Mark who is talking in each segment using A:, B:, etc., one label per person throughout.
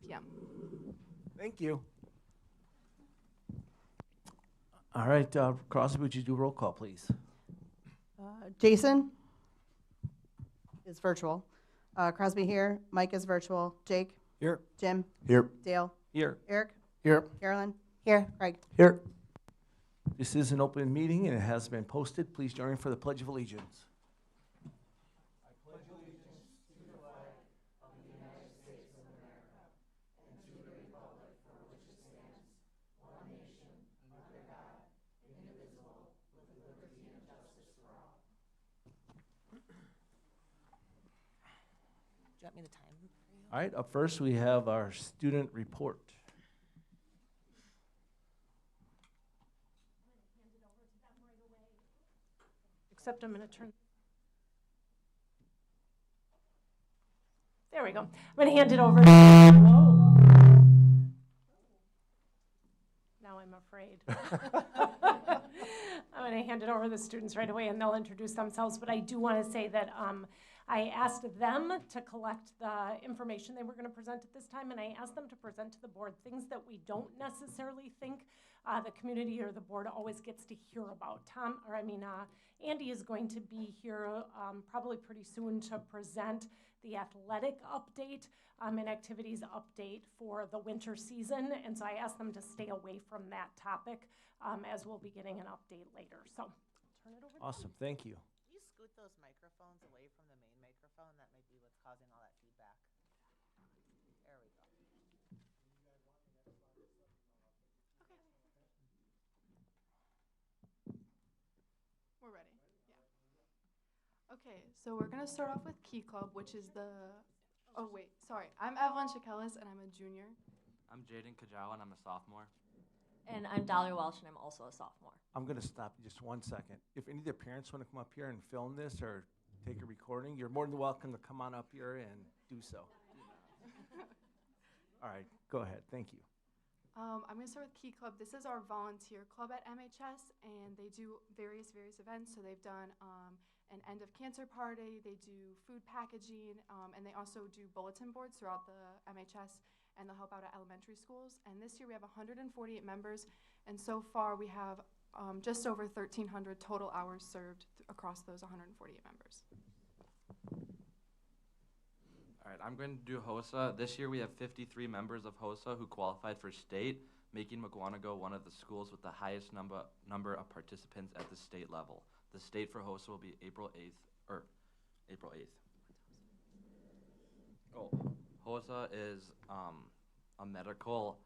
A: p.m.
B: Thank you. All right, Crosby, would you do roll call, please?
C: Jason is virtual. Crosby here. Mike is virtual. Jake?
B: Here.
C: Jim?
B: Here.
C: Dale?
B: Here.
C: Eric?
B: Here.
C: Carolyn? Here. Craig?
B: Here. This is an open meeting and it has been posted. Please join me for the Pledge of Allegiance.
D: Do you want me to time for you?
B: All right, up first we have our student report.
E: Except I'm going to turn. There we go. I'm going to hand it over. Whoa. Now I'm afraid. I'm going to hand it over to the students right away and they'll introduce themselves. But I do want to say that I asked them to collect the information they were going to present at this time, and I asked them to present to the board things that we don't necessarily think the community or the board always gets to hear about. Andy is going to be here probably pretty soon to present the athletic update and activities update for the winter season, and so I asked them to stay away from that topic as we'll be getting an update later. So, turn it over to
B: Awesome, thank you.
D: Can you scoot those microphones away from the main microphone? That might be what's causing all that feedback. There we go.
A: We're ready. Yeah. Okay, so we're going to start off with Key Club, which is the... Oh, wait, sorry. I'm Evelyn Shakelis, and I'm a junior.
F: I'm Jaden Kajawa, and I'm a sophomore.
G: And I'm Dahlia Welsh, and I'm also a sophomore.
B: I'm going to stop you just 1 second. If any of the parents want to come up here and film this or take a recording, you're more than welcome to come on up here and do so. All right, go ahead. Thank you.
A: I'm going to start with Key Club. This is our volunteer club at MHS, and they do various events. So they've done an end of cancer party, they do food packaging, and they also do bulletin boards throughout the MHS, and they'll help out at elementary schools. And this year we have 148 members, and so far we have just over 1,300 total hours served across those 148 members.
F: All right, I'm going to do HOSA. This year we have 53 members of HOSA who qualified for state, making Mukwonago one of the schools with the highest number of participants at the state level. The state for HOSA will be April 8th. Oh, HOSA is a medical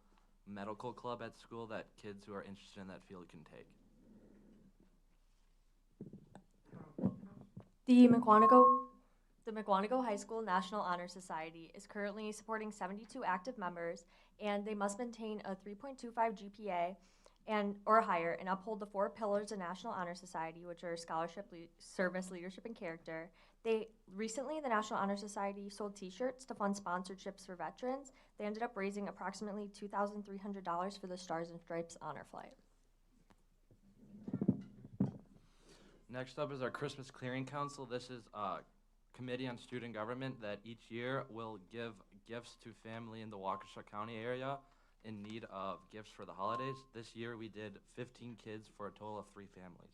F: club at school that kids who are interested in that field can take.
G: The Mukwonago High School National Honor Society is currently supporting 72 active members, and they must maintain a 3.25 GPA or higher and uphold the 4 pillars of National Honor Society, which are scholarship, service, leadership, and character. Recently, the National Honor Society sold t-shirts to fund sponsorships for veterans. They ended up raising approximately $2,300 for the Stars and Stripes Honor Flight.
F: Next up is our Christmas Clearing Council. This is a committee on student government that each year will give gifts to family in the Waukesha County area in need of gifts for the holidays. This year we did 15 kids for a total of 3 families.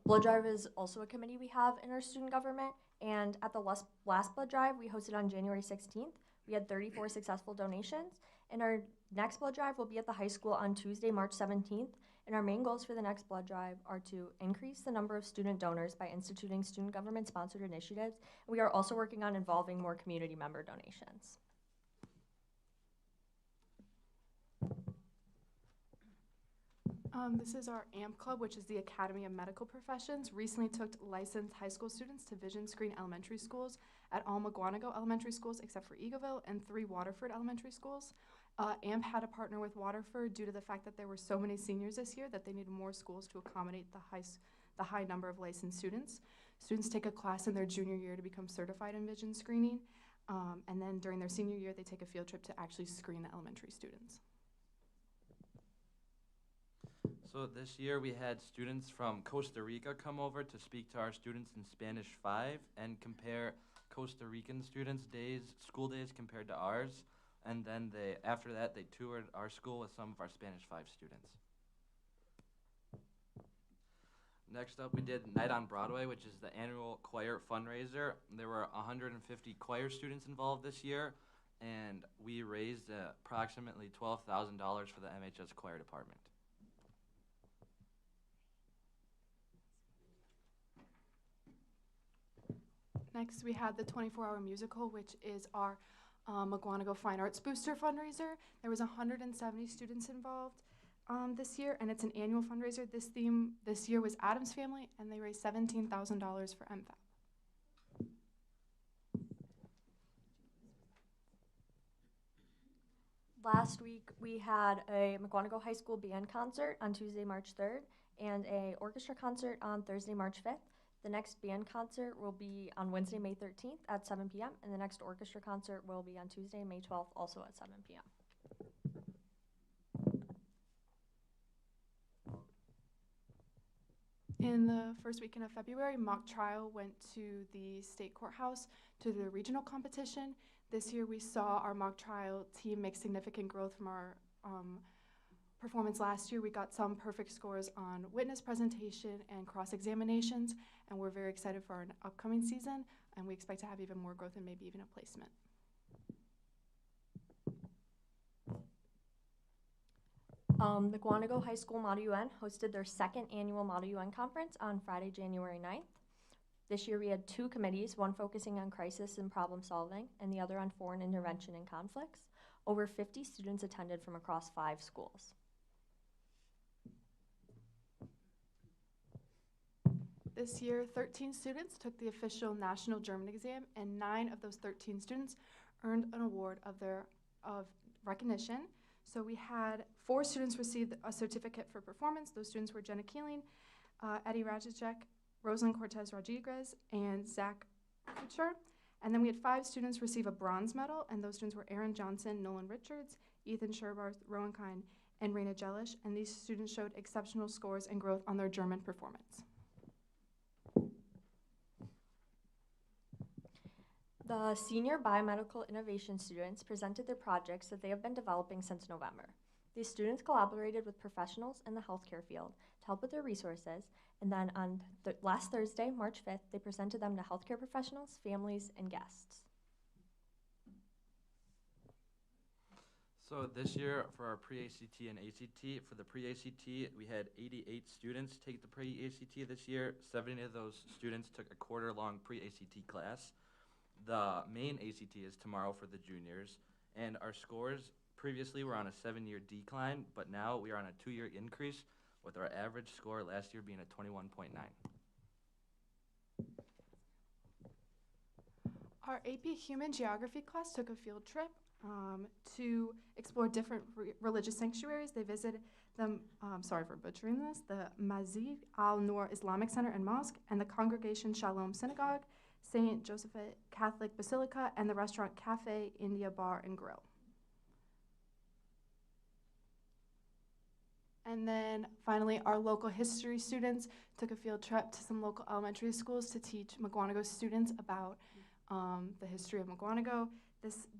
G: Blood Drive is also a committee we have in our student government, and at the last blood drive we hosted on January 16th. We had 34 successful donations, and our next blood drive will be at the high school on Tuesday, March 17th, and our main goals for the next blood drive are to increase the number of student donors by instituting student government-sponsored initiatives, and we are also working on involving more community member donations.
A: This is our AMP Club, which is the Academy of Medical Professions. Recently took licensed high school students to vision screen elementary schools at all Mukwonago elementary schools except for Eagleville and 3 Waterford elementary schools. AMP had to partner with Waterford due to the fact that there were so many seniors this year that they needed more schools to accommodate the high number of licensed students. Students take a class in their junior year to become certified in vision screening, and then during their senior year they take a field trip to actually screen the elementary students.
F: So this year we had students from Costa Rica come over to speak to our students in Spanish 5 and compare Costa Rican students' school days compared to ours. And then after that, they toured our school with some of our Spanish 5 students. Next up, we did Night on Broadway, which is the annual choir fundraiser. There were 150 choir students involved this year, and we raised approximately $12,000 for the MHS choir department.
A: Next, we had the 24-hour musical, which is our Mukwonago Fine Arts Booster fundraiser. There was 170 students involved this year, and it's an annual fundraiser. This theme this year was Addams Family, and they raised $17,000 for MFAP.
G: Last week, we had a Mukwonago High School band concert on Tuesday, March 3rd, and a orchestra concert on Thursday, March 5th. The next band concert will be on Wednesday, May 13th at 7 p.m., and the next orchestra concert will be on Tuesday, May 12th, also at 7 p.m.
A: In the first weekend of February, mock trial went to the state courthouse to the regional competition. This year we saw our mock trial team make significant growth from our performance last year. We got some perfect scores on witness presentation and cross-examinations, and we're very excited for our upcoming season, and we expect to have even more growth and maybe even a placement.
G: The Mukwonago High School Model UN hosted their second annual Model UN conference on Friday, January 9th. This year we had 2 committees, one focusing on crisis and problem solving, and the other on foreign intervention and conflicts. Over 50 students attended from across 5 schools.
A: This year, 13 students took the official national German exam, and 9 of those 13 students earned an award of recognition. So we had 4 students receive a certificate for performance. Those students were Jenna Keeling, Eddie Rajicek, Rosalind Cortez Rodriguez, and Zach Kucher. And then we had 5 students receive a bronze medal, and those students were Aaron Johnson, Nolan Richards, Ethan Sherbarth, Rowan Kine, and Raina Jelish. And these students showed exceptional scores and growth on their German performance.
G: The senior biomedical innovation students presented their projects that they have been developing since November. These students collaborated with professionals in the healthcare field to help with their resources, and then on last Thursday, March 5th, they presented them to healthcare professionals, families, and guests.
F: So this year for our pre-ACT and ACT, for the pre-ACT, we had 88 students take the pre-ACT this year. 70 of those students took a quarter-long pre-ACT class. The main ACT is tomorrow for the juniors, and our scores previously were on a 7-year decline, but now we are on a 2-year increase, with our average score last year being a 21.9.
A: Our AP Human Geography class took a field trip to explore different religious sanctuaries. They visited the, sorry for butchering this, the Masjid al-Nur Islamic Center and Mosque, and the Congregation Shalom Synagogue, St. Joseph Catholic Basilica, and the restaurant Cafe India Bar and Grill. And then finally, our local history students took a field trip to some local elementary schools to teach Mukwonago students about the history of Mukwonago.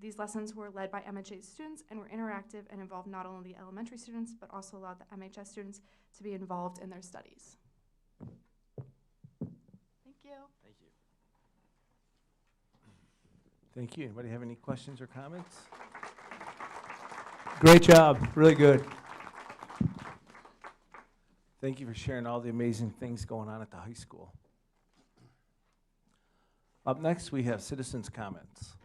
A: These lessons were led by MHA students and were interactive and involved not only the elementary students, but also allowed the MHS students to be involved in their studies. Thank you.
F: Thank you.
B: Thank you. Anybody have any questions or comments?
H: Great job, really good.
B: Thank you for sharing all the amazing things going on at the high school. Up next, we have citizens' comments.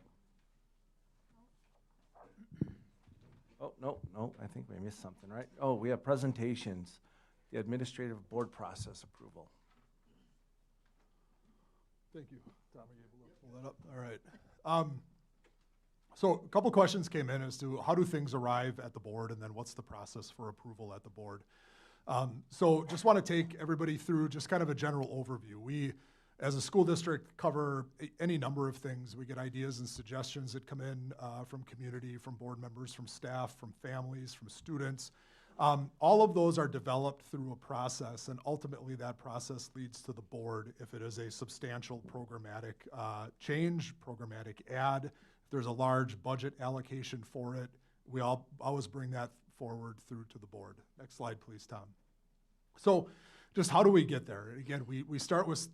B: Oh, no, I think we missed something, right? Oh, we have presentations, the administrative board process approval.
I: Thank you, Tom. Are you able to pull that up? All right. So a couple questions came in as to how do things arrive at the board, and then what's the process for approval at the board. So just want to take everybody through just kind of a general overview. We, as a school district, cover any number of things. We get ideas and suggestions that come in from community, from board members, from staff, from families, from students. All of those are developed through a process, and ultimately that process leads to the board if it is a substantial programmatic change, programmatic add. If there's a large budget allocation for it, we always bring that forward through to the board. Next slide, please, Tom. So just how do we get there? Again, we start with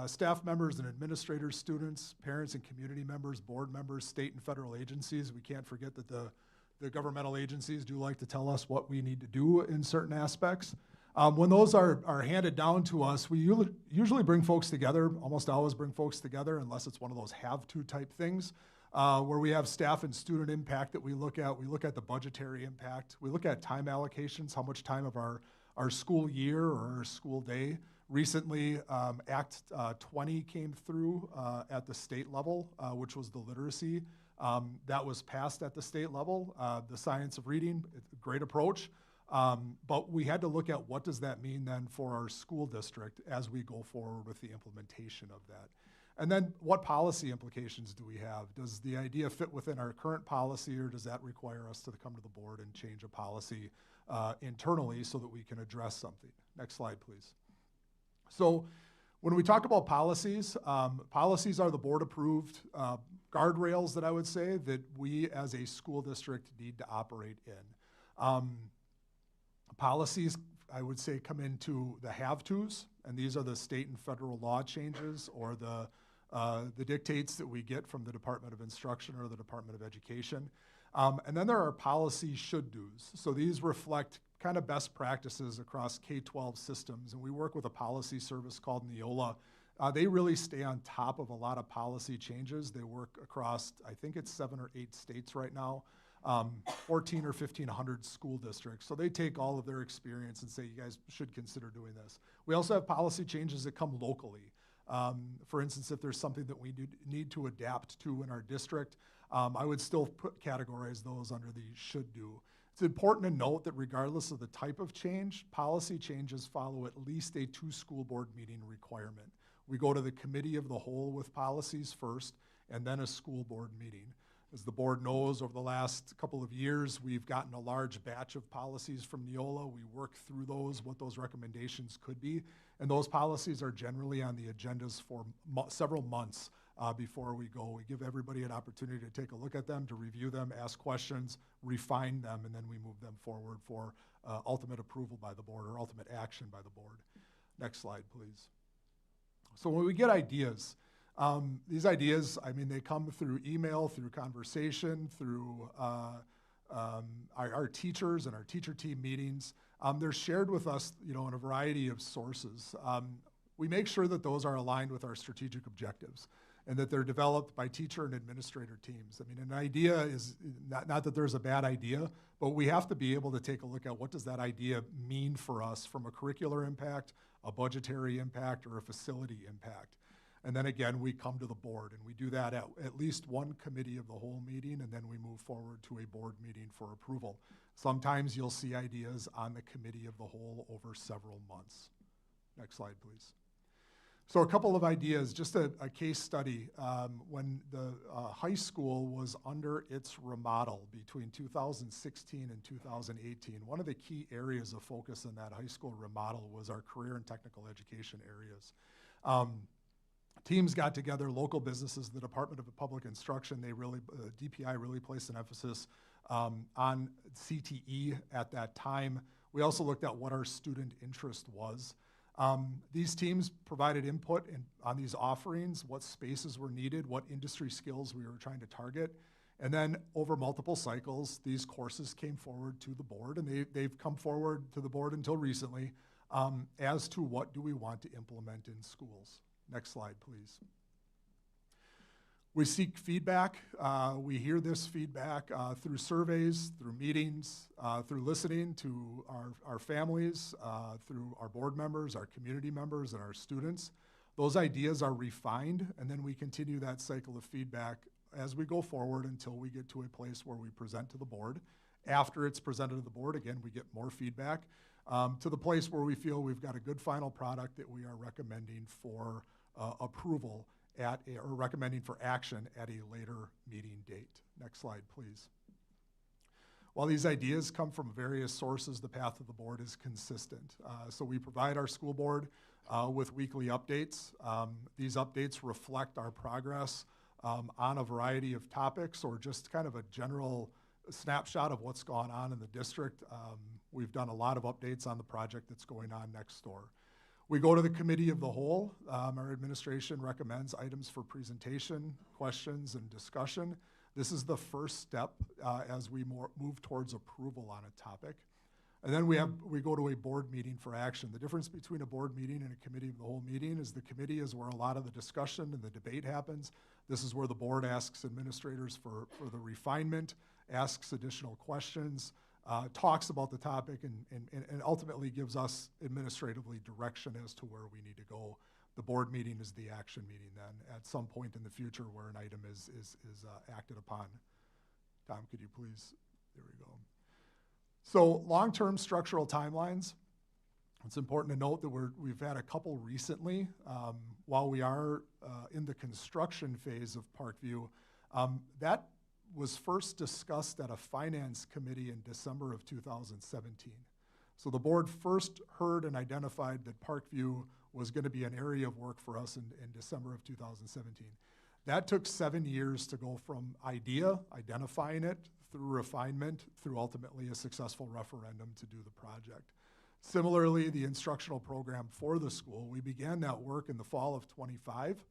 I: staff members and administrators, students, parents and community members, board members, state and federal agencies. We can't forget that the governmental agencies do like to tell us what we need to do in certain aspects. When those are handed down to us, we usually bring folks together, almost always bring folks together, unless it's one of those have-to type things, where we have staff and student impact that we look at. We look at the budgetary impact. We look at time allocations, how much time of our school year or our school day. Recently, Act 20 came through at the state level, which was the literacy. That was passed at the state level, the science of reading, a great approach. But we had to look at what does that mean then for our school district as we go forward with the implementation of that. And then what policy implications do we have? Does the idea fit within our current policy, or does that require us to come to the board and change a policy internally so that we can address something? Next slide, please. So when we talk about policies, policies are the board-approved guardrails that I would say that we as a school district need to operate in. Policies, I would say, come into the have-tos, and these are the state and federal law changes or the dictates that we get from the Department of Instruction or the Department of Education. And then there are policy should-dos. So these reflect kind of best practices across K-12 systems, and we work with a policy service called Neola. They really stay on top of a lot of policy changes. They work across, I think it's 7 or 8 states right now, 14 or 1,500 school districts. So they take all of their experience and say, you guys should consider doing this. We also have policy changes that come locally. For instance, if there's something that we need to adapt to in our district, I would still categorize those under the should do. It's important to note that regardless of the type of change, policy changes follow at least a 2 school board meeting requirement. We go to the committee of the whole with policies first, and then a school board meeting. As the board knows, over the last couple of years, we've gotten a large batch of policies from Neola. We work through those, what those recommendations could be, and those policies are generally on the agendas for several months before we go. We give everybody an opportunity to take a look at them, to review them, ask questions, refine them, and then we move them forward for ultimate approval by the board or ultimate action by the board. Next slide, please. So when we get ideas, these ideas, I mean, they come through email, through conversation, through our teachers and our teacher team meetings. They're shared with us, in a variety of sources. We make sure that those are aligned with our strategic objectives and that they're developed by teacher and administrator teams. I mean, an idea is not that there's a bad idea, but we have to be able to take a look at what does that idea mean for us from a curricular impact, a budgetary impact, or a facility impact. And then again, we come to the board, and we do that at least one committee of the whole meeting, and then we move forward to a board meeting for approval. Sometimes you'll see ideas on the committee of the whole over several months. Next slide, please. So a couple of ideas, just a case study. When the high school was under its remodel between 2016 and 2018, one of the key areas of focus in that high school remodel was our career and technical education areas. Teams got together, local businesses, the Department of Public Instruction, DPI really placed an emphasis on CTE at that time. We also looked at what our student interest was. These teams provided input on these offerings, what spaces were needed, what industry skills we were trying to target. And then over multiple cycles, these courses came forward to the board, and they've come forward to the board until recently as to what do we want to implement in schools. Next slide, please. We seek feedback. We hear this feedback through surveys, through meetings, through listening to our families, through our board members, our community members, and our students. Those ideas are refined, and then we continue that cycle of feedback as we go forward until we get to a place where we present to the board. After it's presented to the board, again, we get more feedback to the place where we feel we've got a good final product that we are recommending for approval or recommending for action at a later meeting date. Next slide, please. While these ideas come from various sources, the path of the board is consistent. So we provide our school board with weekly updates. These updates reflect our progress on a variety of topics or just kind of a general snapshot of what's gone on in the district. We've done a lot of updates on the project that's going on next door. We go to the committee of the whole. Our administration recommends items for presentation, questions, and discussion. This is the first step as we move towards approval on a topic. And then we go to a board meeting for action. The difference between a board meeting and a committee of the whole meeting is the committee is where a lot of the discussion and the debate happens. This is where the board asks administrators for the refinement, asks additional questions, talks about the topic, and ultimately gives us administratively direction as to where we need to go. The board meeting is the action meeting then at some point in the future where an item is acted upon. Tom, could you please, there we go. So long-term structural timelines, it's important to note that we've had a couple recently. While we are in the construction phase of Parkview, that was first discussed at a finance committee in December of 2017. So the board first heard and identified that Parkview was going to be an area of work for us in December of 2017. That took 7 years to go from idea, identifying it, through refinement, through ultimately a successful referendum to do the project. Similarly, the instructional program for the school, we began that work in the fall of 25.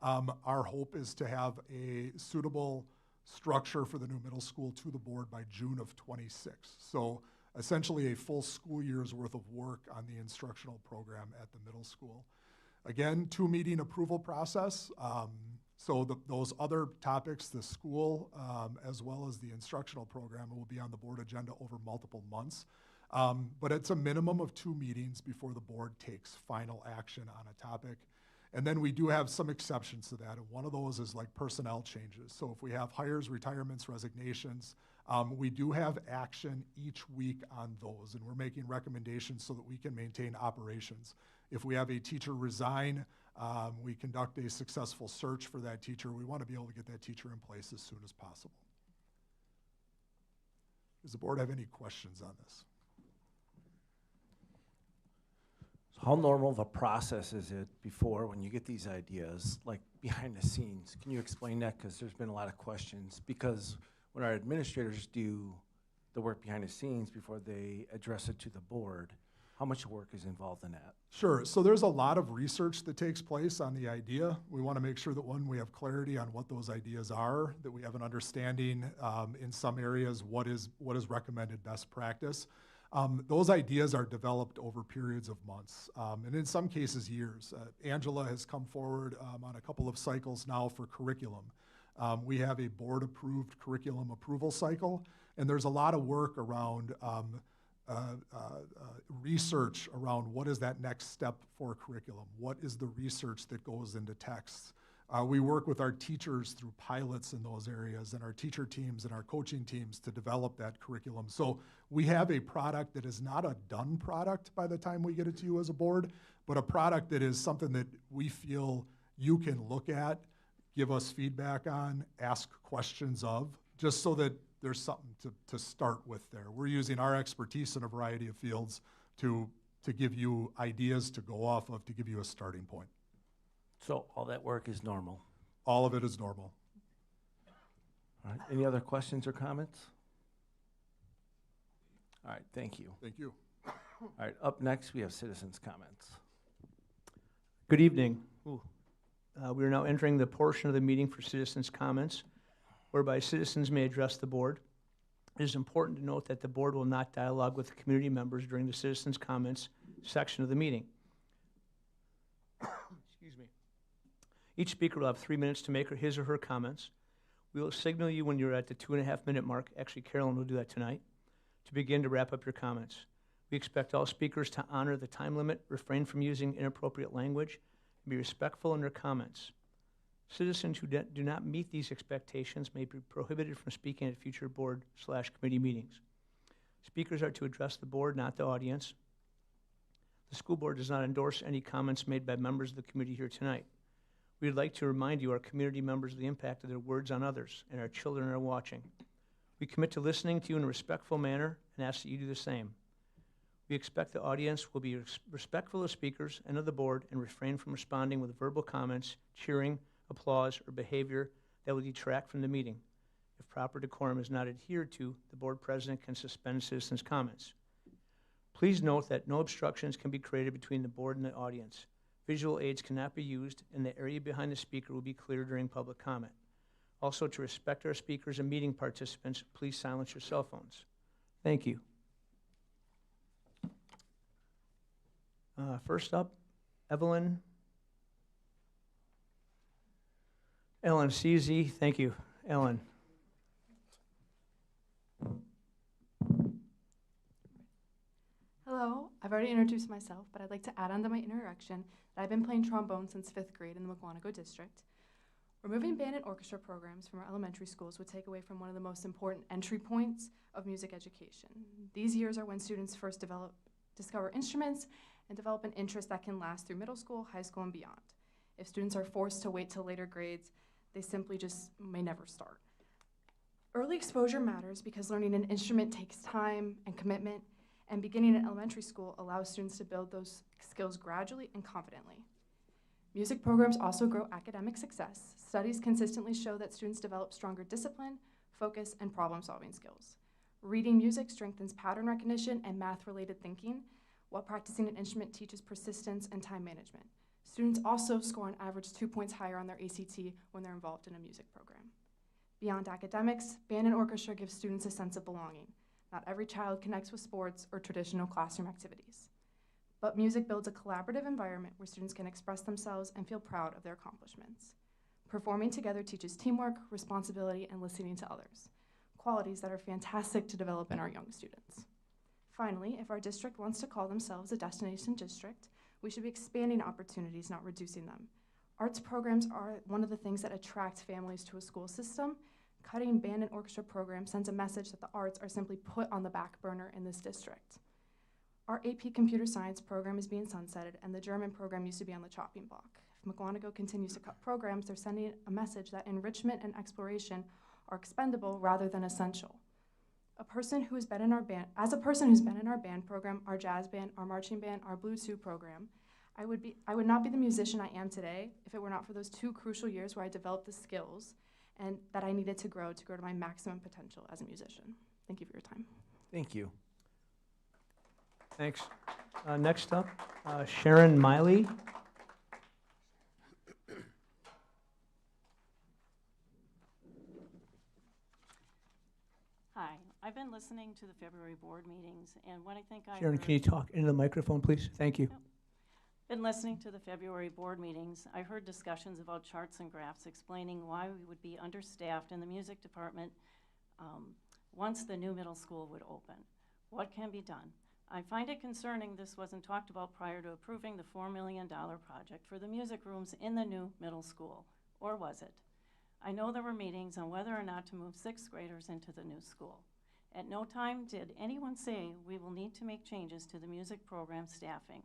I: Our hope is to have a suitable structure for the new middle school to the board by June of 26. So essentially a full school year's worth of work on the instructional program at the middle school. Again, 2-meeting approval process. So those other topics, the school as well as the instructional program, will be on the board agenda over multiple months. But it's a minimum of 2 meetings before the board takes final action on a topic. And then we do have some exceptions to that, and one of those is like personnel changes. So if we have hires, retirements, resignations, we do have action each week on those, and we're making recommendations so that we can maintain operations. If we have a teacher resign, we conduct a successful search for that teacher. We want to be able to get that teacher in place as soon as possible. Does the board have any questions on this?
B: How normal of a process is it before when you get these ideas, like behind the scenes? Can you explain that? Because there's been a lot of questions. Because when our administrators do the work behind the scenes before they address it to the board, how much work is involved in that?
I: Sure. So there's a lot of research that takes place on the idea. We want to make sure that, one, we have clarity on what those ideas are, that we have an understanding in some areas what is recommended best practice. Those ideas are developed over periods of months, and in some cases years. Angela has come forward on a couple of cycles now for curriculum. We have a board-approved curriculum approval cycle, and there's a lot of work around research around what is that next step for curriculum, what is the research that goes into texts. We work with our teachers through pilots in those areas and our teacher teams and our coaching teams to develop that curriculum. So we have a product that is not a done product by the time we get it to you as a board, but a product that is something that we feel you can look at, give us feedback on, ask questions of, just so that there's something to start with there. We're using our expertise in a variety of fields to give you ideas to go off of, to give you a starting point.
B: So all that work is normal.
I: All of it is normal.
B: All right. Any other questions or comments? All right. Thank you.
I: Thank you.
B: All right. Up next, we have citizens' comments.
H: Good evening. We are now entering the portion of the meeting for citizens' comments, whereby citizens may address the board. It is important to note that the board will not dialogue with community members during the citizens' comments section of the meeting. Excuse me. Each speaker will have 3 minutes to make his or her comments. We will signal you when you're at the 2.5-minute mark. Actually, Carolyn will do that tonight, to begin to wrap up your comments. We expect all speakers to honor the time limit, refrain from using inappropriate language, and be respectful in their comments. Citizens who do not meet these expectations may be prohibited from speaking at future board/committee meetings. Speakers are to address the board, not the audience. The school board does not endorse any comments made by members of the committee here tonight. We would like to remind you, our community members, of the impact of their words on others, and our children are watching. We commit to listening to you in a respectful manner and ask that you do the same. We expect the audience will be respectful of speakers and of the board and refrain from responding with verbal comments, cheering, applause, or behavior that will detract from the meeting. If proper decorum is not adhered to, the board president can suspend citizens' comments. Please note that no obstructions can be created between the board and the audience. Visual aids cannot be used, and the area behind the speaker will be clear during public comment. Also, to respect our speakers and meeting participants, please silence your cell phones. Thank you. First up, Ellen CZ. Thank you, Ellen.
A: Hello, I've already introduced myself, but I'd like to add on to my introduction that I've been playing trombone since 5th grade in the Mukwonago district. Removing band and orchestra programs from our elementary schools would take away from one of the most important entry points of music education. These years are when students first discover instruments and develop an interest that can last through middle school, high school, and beyond. If students are forced to wait till later grades, they simply just may never start. Early exposure matters because learning an instrument takes time and commitment, and beginning in elementary school allows students to build those skills gradually and confidently. Music programs also grow academic success. Studies consistently show that students develop stronger discipline, focus, and problem-solving skills. Reading music strengthens pattern recognition and math-related thinking, while practicing an instrument teaches persistence and time management. Students also score on average 2 points higher on their ACT when they're involved in a music program. Beyond academics, band and orchestra give students a sense of belonging. Not every child connects with sports or traditional classroom activities. But music builds a collaborative environment where students can express themselves and feel proud of their accomplishments. Performing together teaches teamwork, responsibility, and listening to others, qualities that are fantastic to develop in our young students. Finally, if our district wants to call themselves a destination district, we should be expanding opportunities, not reducing them. Arts programs are one of the things that attract families to a school system. Cutting band and orchestra programs sends a message that the arts are simply put on the back burner in this district. Our AP Computer Science program is being sunsetted, and the German program used to be on the chopping block. If Mukwonago continues to cut programs, they're sending a message that enrichment and exploration are expendable rather than essential. As a person who's been in our band program, our jazz band, our marching band, our Blue 2 program, I would not be the musician I am today if it were not for those 2 crucial years where I developed the skills and that I needed to grow to my maximum potential as a musician. Thank you for your time.
B: Thank you.
H: Thanks. Next up, Sharon Miley.
J: Hi, I've been listening to the February board meetings, and what I think I
H: Sharon,
J: heard,
H: can you talk into the microphone, please? Thank you.
J: Yep. Been listening to the February board meetings. I heard discussions about charts and graphs explaining why we would be understaffed in the music department once the new middle school would open. What can be done? I find it concerning this wasn't talked about prior to approving the $4 million project for the music rooms in the new middle school, or was it? I know there were meetings on whether or not to move 6th graders into the new school. At no time did anyone say we will need to make changes to the music program staffing.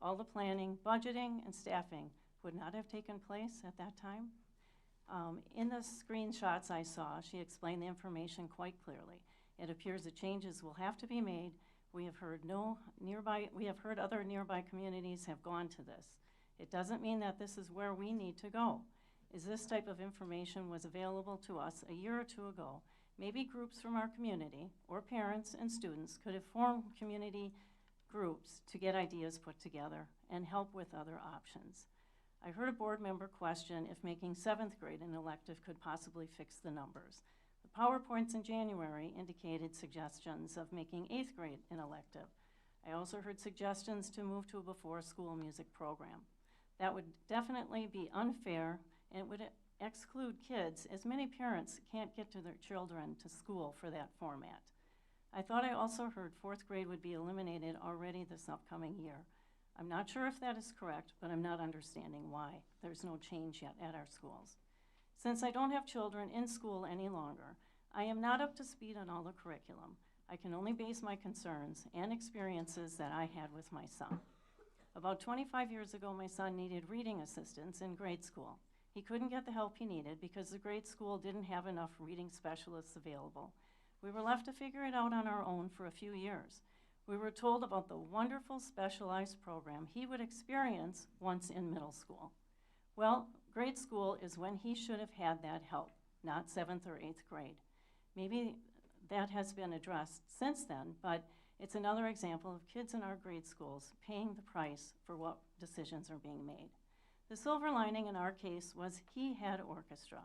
J: All the planning, budgeting, and staffing would not have taken place at that time. In the screenshots I saw, she explained the information quite clearly. It appears that changes will have to be made. We have heard other nearby communities have gone to this. It doesn't mean that this is where we need to go. Is this type of information was available to us a year or 2 ago, maybe groups from our community or parents and students could have formed community groups to get ideas put together and help with other options. I heard a board member question if making 7th grade an elective could possibly fix the numbers. The PowerPoints in January indicated suggestions of making 8th grade an elective. I also heard suggestions to move to a before-school music program. That would definitely be unfair and would exclude kids, as many parents can't get to their children to school for that format. I thought I also heard 4th grade would be eliminated already this upcoming year. I'm not sure if that is correct, but I'm not understanding why there's no change yet at our schools. Since I don't have children in school any longer, I am not up to speed on all the curriculum. I can only base my concerns and experiences that I had with my son. About 25 years ago, my son needed reading assistance in grade school. He couldn't get the help he needed because the grade school didn't have enough reading specialists available. We were left to figure it out on our own for a few years. We were told about the wonderful specialized program he would experience once in middle school. Well, grade school is when he should have had that help, not 7th or 8th grade. Maybe that has been addressed since then, but it's another example of kids in our grade schools paying the price for what decisions are being made. The silver lining in our case was he had orchestra.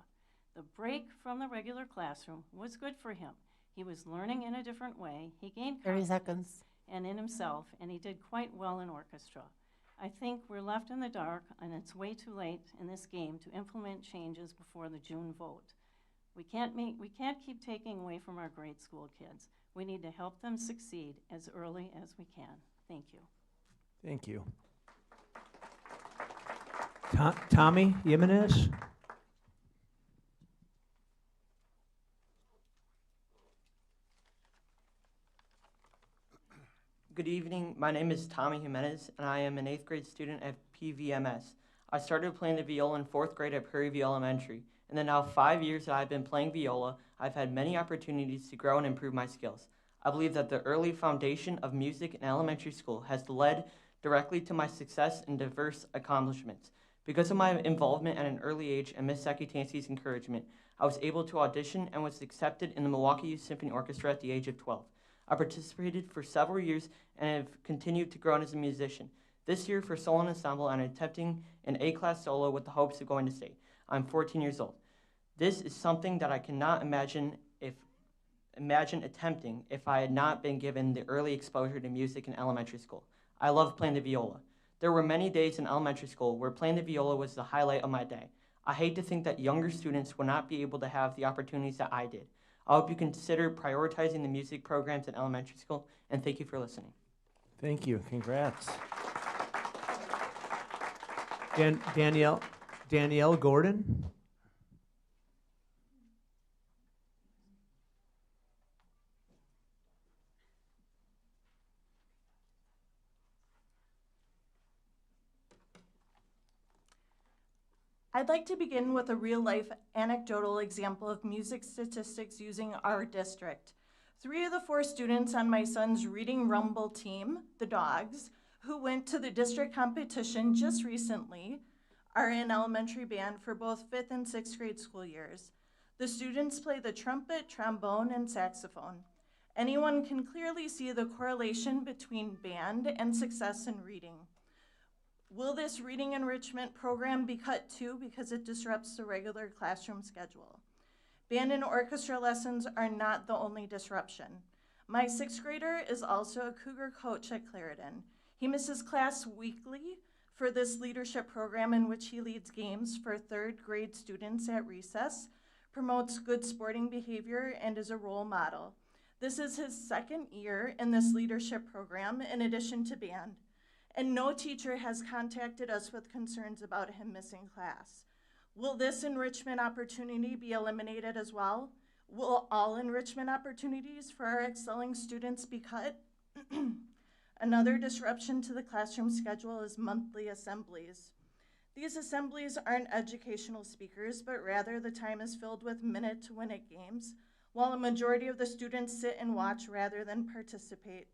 J: The break from the regular classroom was good for him. He was learning in a different way. He gained
D: 30
J: confidence
D: seconds.
J: and in himself, and he did quite well in orchestra. I think we're left in the dark, and it's way too late in this game to implement changes before the June vote. We can't keep taking away from our grade school kids. We need to help them succeed as early as we can. Thank you.
B: Thank you.
H: Tommy Jimenez?
K: Good evening. My name is Tommy Jimenez, and I am an 8th grade student at PVMS. I started playing the viola in 4th grade at Prairie View Elementary. In the now 5 years that I've been playing viola, I've had many opportunities to grow and improve my skills. I believe that the early foundation of music in elementary school has led directly to my success and diverse accomplishments. Because of my involvement at an early age and Miss Saki Tansey's encouragement, I was able to audition and was accepted in the Milwaukee Youth Symphony Orchestra at the age of 12. I participated for several years and have continued to grow as a musician. This year for solo ensemble, I'm attempting an A-class solo with the hopes of going to state. I'm 14 years old. This is something that I cannot imagine attempting if I had not been given the early exposure to music in elementary school. I love playing the viola. There were many days in elementary school where playing the viola was the highlight of my day. I hate to think that younger students will not be able to have the opportunities that I did. I hope you consider prioritizing the music programs in elementary school, and thank you for listening.
B: Thank you. Congrats.
H: Danielle Gordon?
L: I'd like to begin with a real-life anecdotal example of music statistics using our district. 3 of the 4 students on my son's Reading Rumble team, the Dogs, who went to the district competition just recently, are in elementary band for both 5th and 6th grade school years. The students play the trumpet, trombone, and saxophone. Anyone can clearly see the correlation between band and success in reading. Will this reading enrichment program be cut too because it disrupts the regular classroom schedule? Band and orchestra lessons are not the only disruption. My 6th grader is also a Cougar coach at Clarendon. He misses class weekly for this leadership program in which he leads games for 3rd grade students at recess, promotes good sporting behavior, and is a role model. This is his 2nd year in this leadership program in addition to band. And no teacher has contacted us with concerns about him missing class. Will this enrichment opportunity be eliminated as well? Will all enrichment opportunities for our excelling students be cut? Another disruption to the classroom schedule is monthly assemblies. These assemblies aren't educational speakers, but rather the time is filled with minute-to-minute games, while a majority of the students sit and watch rather than participate.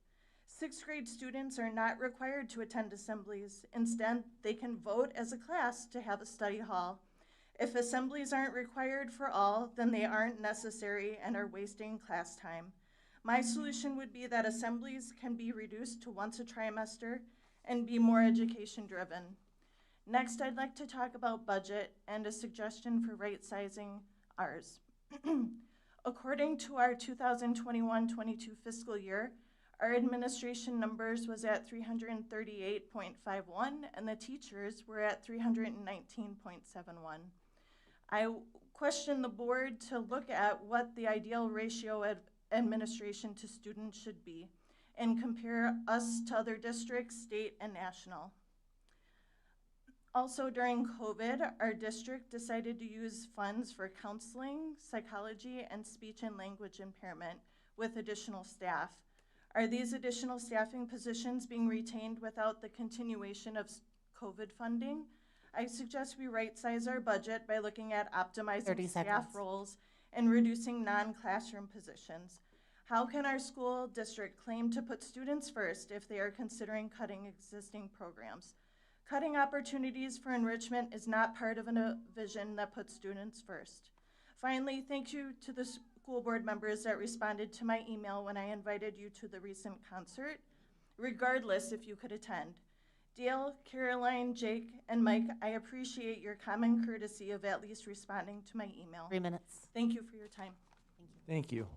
L: 6th grade students are not required to attend assemblies. Instead, they can vote as a class to have a study hall. If assemblies aren't required for all, then they aren't necessary and are wasting class time. My solution would be that assemblies can be reduced to once a trimester and be more education-driven. Next, I'd like to talk about budget and a suggestion for right-sizing ours. According to our 2021-22 fiscal year, our administration numbers was at 338.51, and the teachers were at 319.71. I question the board to look at what the ideal ratio of administration to students should be and compare us to other districts, state, and national. Also, during COVID, our district decided to use funds for counseling, psychology, and speech and language impairment with additional staff. Are these additional staffing positions being retained without the continuation of COVID funding? I suggest we right-size our budget by looking at optimizing staff roles and reducing non-classroom positions. How can our school district claim to put students first if they are considering cutting existing programs? Cutting opportunities for enrichment is not part of a vision that puts students first. Finally, thank you to the school board members that responded to my email when I invited you to the recent concert, regardless if you could attend. Dale, Caroline, Jake, and Mike, I appreciate your common courtesy of at least responding to my email.
D: 3 minutes.
L: Thank you for your time.
B: Thank you.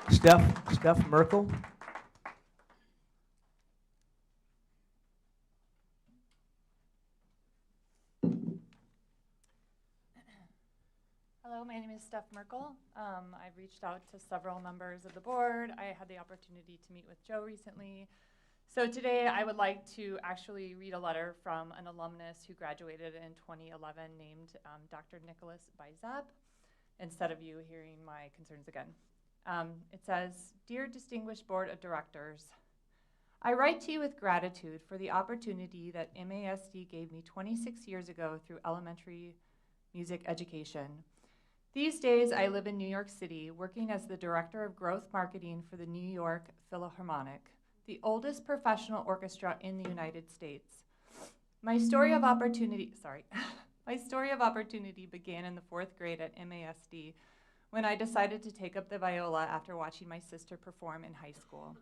H: Steph Merkel.
M: Hello, my name is Steph Merkel. I've reached out to several members of the board. I had the opportunity to meet with Joe recently. So today I would like to actually read a letter from an alumnus who graduated in 2011 named Dr. Nicholas Bizap, instead of you hearing my concerns again. It says, "Dear distinguished board of directors, I write to you with gratitude for the opportunity that MASD gave me 26 years ago through elementary music education. These days, I live in New York City, working as the Director of Growth Marketing for the New York Philharmonic, the oldest professional orchestra in the United States. My story of opportunity began in the 4th grade at MASD when I decided to take up the viola after watching my sister perform in high school.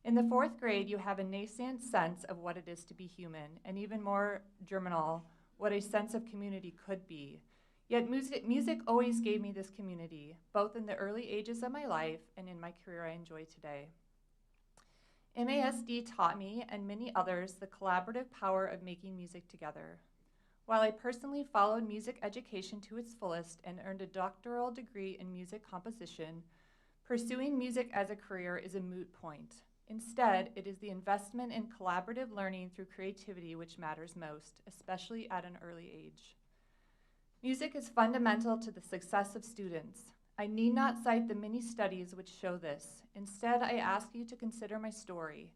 M: In the 4th grade, you have a nascent sense of what it is to be human, and even more germinal, what a sense of community could be. Yet music always gave me this community, both in the early ages of my life and in my career I enjoy today. MASD taught me and many others the collaborative power of making music together. While I personally followed music education to its fullest and earned a doctoral degree in music composition, pursuing music as a career is a moot point. Instead, it is the investment in collaborative learning through creativity which matters most, especially at an early age. Music is fundamental to the success of students. I need not cite the many studies which show this. Instead, I ask you to consider my story,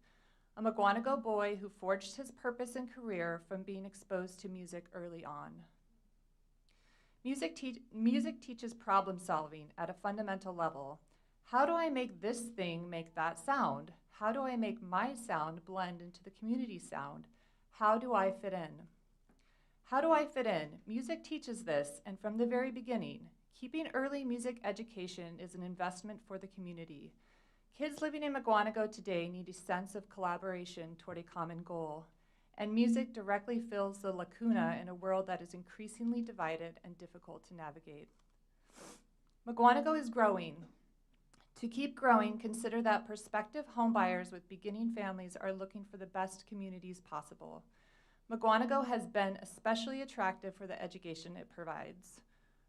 M: a Mukwonago boy who forged his purpose and career from being exposed to music early on. Music teaches problem solving at a fundamental level. How do I make this thing make that sound? How do I make my sound blend into the community sound? How do I fit in? How do I fit in? Music teaches this, and from the very beginning, keeping early music education is an investment for the community. Kids living in Mukwonago today need a sense of collaboration toward a common goal, and music directly fills the lacuna in a world that is increasingly divided and difficult to navigate. Mukwonago is growing. To keep growing, consider that prospective homebuyers with beginning families are looking for the best communities possible. Mukwonago has been especially attractive for the education it provides.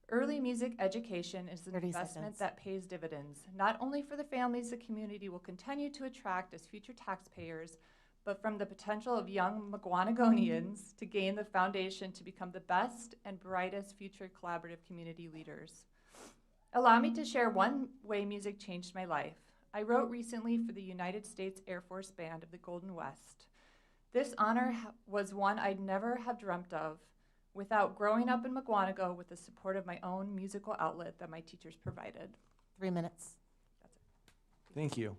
M: Early music education is an
D: 30
M: investment
D: seconds.
M: that pays dividends, not only for the families the community will continue to attract as future taxpayers, but from the potential of young Mukwanagonians to gain the foundation to become the best and brightest future collaborative community leaders. Allow me to share one way music changed my life. I wrote recently for the United States Air Force Band of the Golden West. This honor was one I'd never have dreamt of without growing up in Mukwonago with the support of my own musical outlet that my teachers provided.
D: 3 minutes.
M: That's it.
B: Thank you.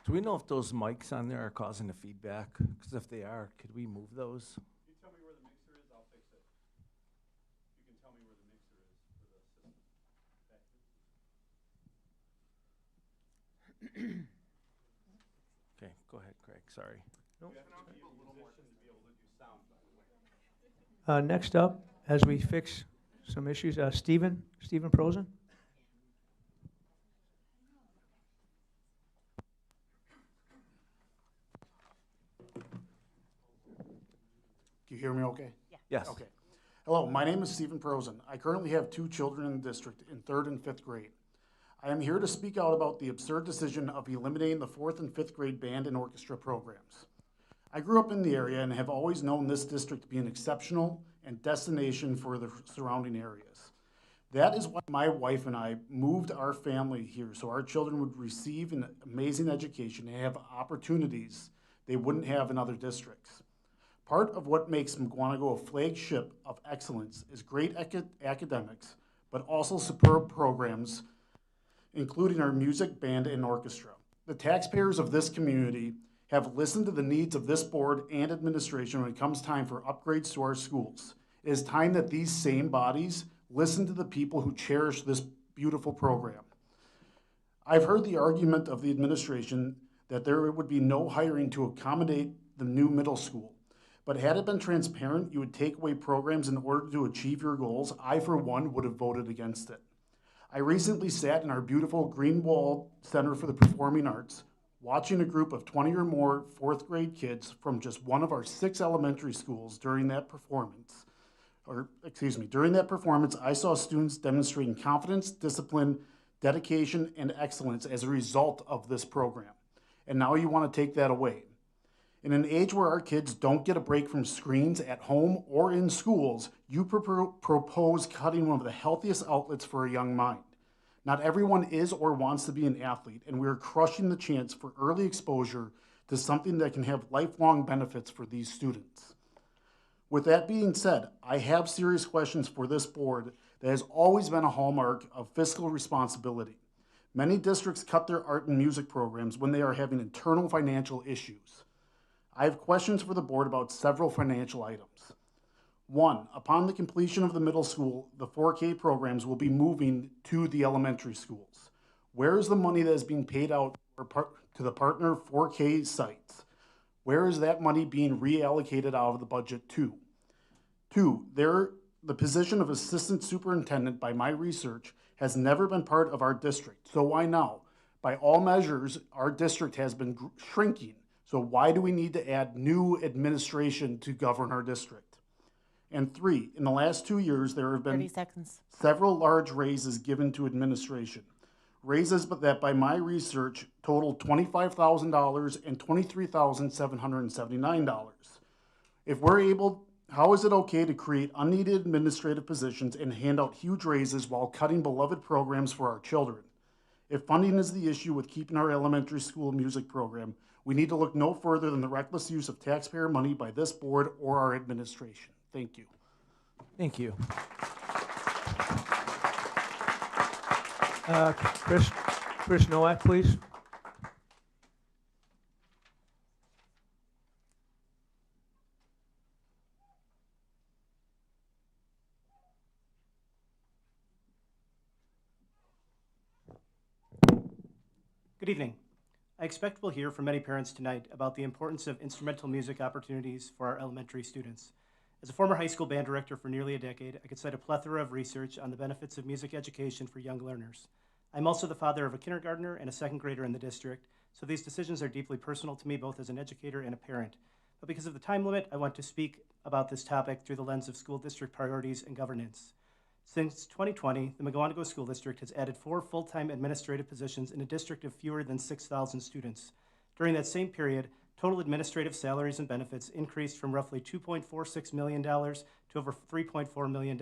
B: Do we know if those mics on there are causing the feedback? Because if they are, could we move those?
I: You tell me where the mixer is, I'll fix it. You can tell me where the mixer is for the system.
B: Okay, go ahead, Craig, sorry.
H: No.
I: You have to be a little more to be able to do sound, by the way.
H: Next up, as we fix some issues, Stephen Prosen.
N: Can you hear me okay?
B: Yes.
N: Okay. Hello, my name is Stephen Prosen. I currently have 2 children in the district in 3rd and 5th grade. I am here to speak out about the absurd decision of eliminating the 4th and 5th grade band and orchestra programs. I grew up in the area and have always known this district to be an exceptional and destination for the surrounding areas. That is why my wife and I moved our family here so our children would receive an amazing education and have opportunities they wouldn't have in other districts. Part of what makes Mukwonago a flagship of excellence is great academics, but also superb programs, including our music, band, and orchestra. The taxpayers of this community have listened to the needs of this board and administration when it comes time for upgrades to our schools. It is time that these same bodies listen to the people who cherish this beautiful program. I've heard the argument of the administration that there would be no hiring to accommodate the new middle school. But had it been transparent, you would take away programs in order to achieve your goals. I, for one, would have voted against it. I recently sat in our beautiful Greenwald Center for the Performing Arts, watching a group of 20 or more fourth grade kids from just one of our 6 elementary schools during that performance. During that performance, I saw students demonstrating confidence, discipline, dedication, and excellence as a result of this program. And now you want to take that away. In an age where our kids don't get a break from screens at home or in schools, you propose cutting one of the healthiest outlets for a young mind. Not everyone is or wants to be an athlete, and we are crushing the chance for early exposure to something that can have lifelong benefits for these students. With that being said, I have serious questions for this board that has always been a hallmark of fiscal responsibility. Many districts cut their art and music programs when they are having internal financial issues. I have questions for the board about several financial items. 1, upon the completion of the middle school, the 4K programs will be moving to the elementary schools. Where is the money that is being paid out to the partner 4K sites? Where is that money being reallocated out of the budget to? 2, the position of assistant superintendent, by my research, has never been part of our district. So why now? By all measures, our district has been shrinking. So why do we need to add new administration to govern our district? And 3, in the last 2 years, there have been
D: 30 seconds.
N: several large raises given to administration. Raises that, by my research, totaled $25,000 and $23,779. If we're able, how is it okay to create unneeded administrative positions and hand out huge raises while cutting beloved programs for our children? If funding is the issue with keeping our elementary school music program, we need to look no further than the reckless use of taxpayer money by this board or our administration. Thank you.
B: Thank you.
H: Chris Nowak, please.
O: Good evening. I expect we'll hear from many parents tonight about the importance of instrumental music opportunities for our elementary students. As a former high school band director for nearly a decade, I could cite a plethora of research on the benefits of music education for young learners. I'm also the father of a kindergartner and a second grader in the district, so these decisions are deeply personal to me, both as an educator and a parent. But because of the time limit, I want to speak about this topic through the lens of school district priorities and governance. Since 2020, the Mukwonago School District has added 4 full-time administrative positions in a district of fewer than 6,000 students. During that same period, total administrative salaries and benefits increased from roughly $2.46 million to over $3.4 million,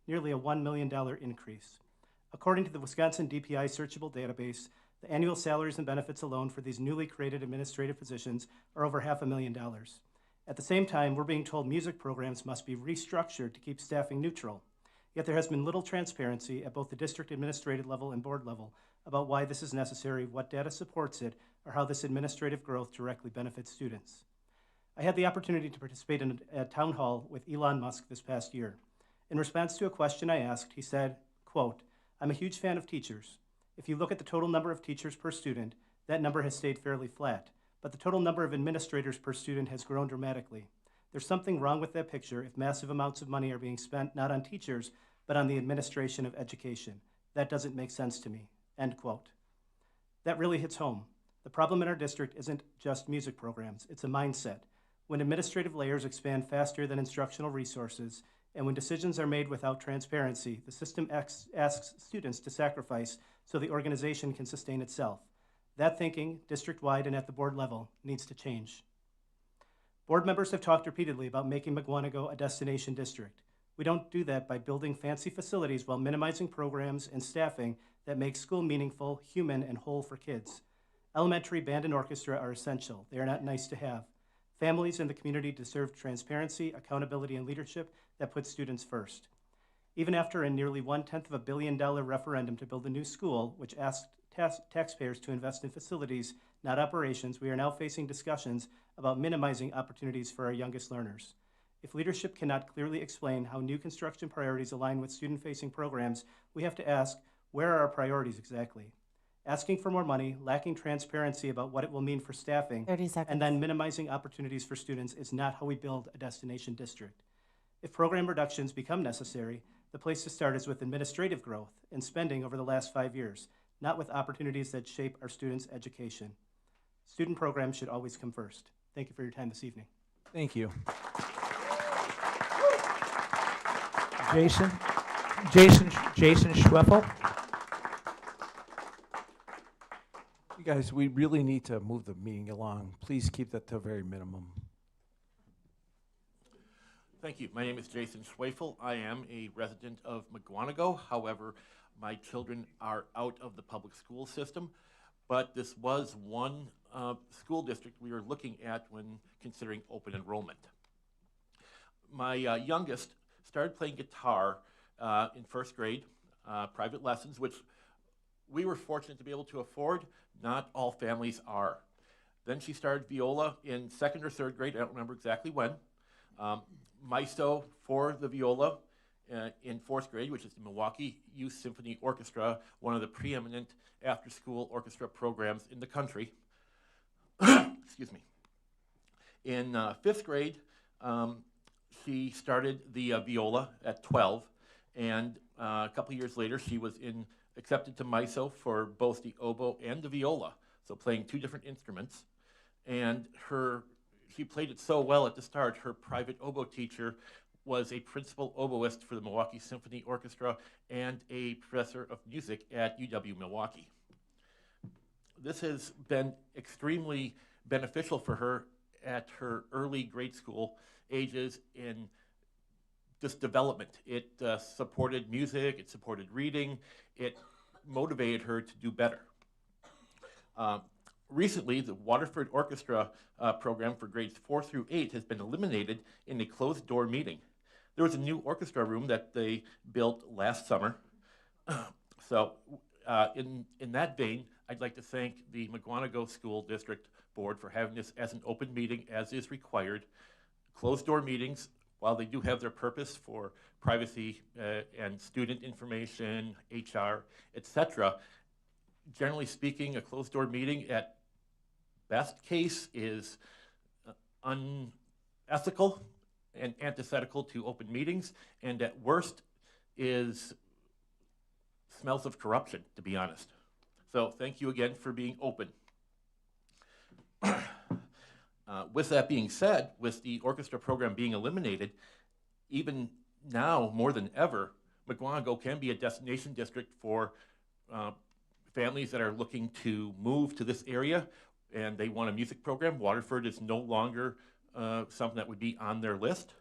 O: nearly a $1 million increase. According to the Wisconsin DPI searchable database, the annual salaries and benefits alone for these newly created administrative positions are over $500,000. At the same time, we're being told music programs must be restructured to keep staffing neutral. Yet there has been little transparency at both the district administrative level and board level about why this is necessary, what data supports it, or how this administrative growth directly benefits students. I had the opportunity to participate in a town hall with Elon Musk this past year. In response to a question I asked, he said, quote, "I'm a huge fan of teachers. If you look at the total number of teachers per student, that number has stayed fairly flat, but the total number of administrators per student has grown dramatically. There's something wrong with that picture if massive amounts of money are being spent not on teachers, but on the administration of education. That doesn't make sense to me," end quote. That really hits home. The problem in our district isn't just music programs, it's a mindset. When administrative layers expand faster than instructional resources, and when decisions are made without transparency, the system asks students to sacrifice so the organization can sustain itself. That thinking, district-wide and at the board level, needs to change. Board members have talked repeatedly about making Mukwonago a destination district. We don't do that by building fancy facilities while minimizing programs and staffing that make school meaningful, human, and whole for kids. Elementary band and orchestra are essential. They are not nice to have. Families and the community deserve transparency, accountability, and leadership that puts students first. Even after a nearly $1/10 billion referendum to build a new school, which asked taxpayers to invest in facilities, not operations, we are now facing discussions about minimizing opportunities for our youngest learners. If leadership cannot clearly explain how new construction priorities align with student-facing programs, we have to ask, where are our priorities exactly? Asking for more money, lacking transparency about what it will mean for staffing,
C: 30 seconds.
O: and then minimizing opportunities for students is not how we build a destination district. If program reductions become necessary, the place to start is with administrative growth and spending over the last 5 years, not with opportunities that shape our students' education. Student programs should always come first. Thank you for your time this evening.
B: Thank you.
H: Jason Schweffel.
B: You guys, we really need to move the meeting along. Please keep that to a very minimum.
P: Thank you. My name is Jason Schwefel. I am a resident of Mukwonago. However, my children are out of the public school system, but this was one school district we were looking at when considering open enrollment. My youngest started playing guitar in first grade, private lessons, which we were fortunate to be able to afford. Not all families are. Then she started viola in second or third grade. I don't remember exactly when. Maestro for the viola in fourth grade, which is the Milwaukee Youth Symphony Orchestra, one of the preeminent after-school orchestra programs in the country. Excuse me. In fifth grade, she started the viola at 12, and a couple years later, she was accepted to MISO for both the oboe and the viola, so playing two different instruments. And she played it so well at the start, her private oboe teacher was a principal oboist for the Milwaukee Symphony Orchestra and a professor of music at UW Milwaukee. This has been extremely beneficial for her at her early grade school ages in this development. It supported music, it supported reading, it motivated her to do better. Recently, the Waterford Orchestra program for grades 4 through 8 has been eliminated in a closed-door meeting. There was a new orchestra room that they built last summer. So in that vein, I'd like to thank the Mukwonago School District Board for having this as an open meeting as is required. Closed-door meetings, while they do have their purpose for privacy and student information, HR, etc., generally speaking, a closed-door meeting at best case is unethical and antithetical to open meetings, and at worst smells of corruption, to be honest. So thank you again for being open. With that being said, with the orchestra program being eliminated, even now more than ever, Mukwonago can be a destination district for families that are looking to move to this area and they want a music program. Waterford is no longer something that would be on their list.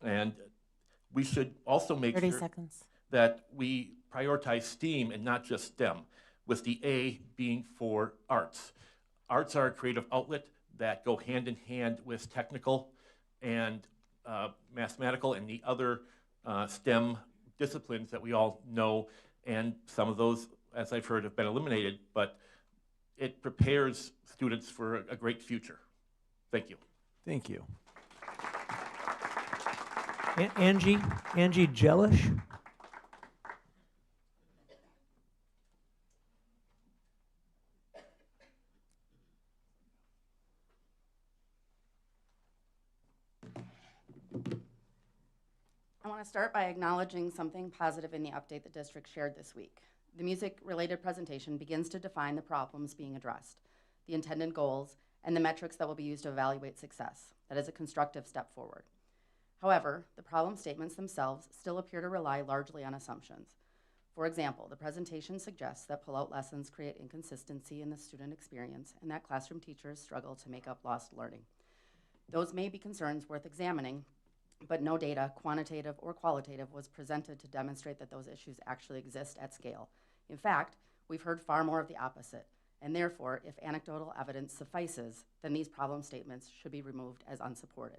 P: And we should also make
C: 30
P: sure
C: seconds.
P: that we prioritize STEAM and not just STEM, with the A being for arts. Arts are a creative outlet that go hand in hand with technical and mathematical and the other STEM disciplines that we all know, and some of those, as I've heard, have been eliminated, but it prepares students for a great future. Thank you.
B: Thank you.
H: Angie Jellish.
Q: I want to start by acknowledging something positive in the update the district shared this week. The music-related presentation begins to define the problems being addressed, the intended goals, and the metrics that will be used to evaluate success. That is a constructive step forward. However, the problem statements themselves still appear to rely largely on assumptions. For example, the presentation suggests that pull-out lessons create inconsistency in the student experience and that classroom teachers struggle to make up lost learning. Those may be concerns worth examining, but no data, quantitative or qualitative, was presented to demonstrate that those issues actually exist at scale. In fact, we've heard far more of the opposite, and therefore, if anecdotal evidence suffices, then these problem statements should be removed as unsupported.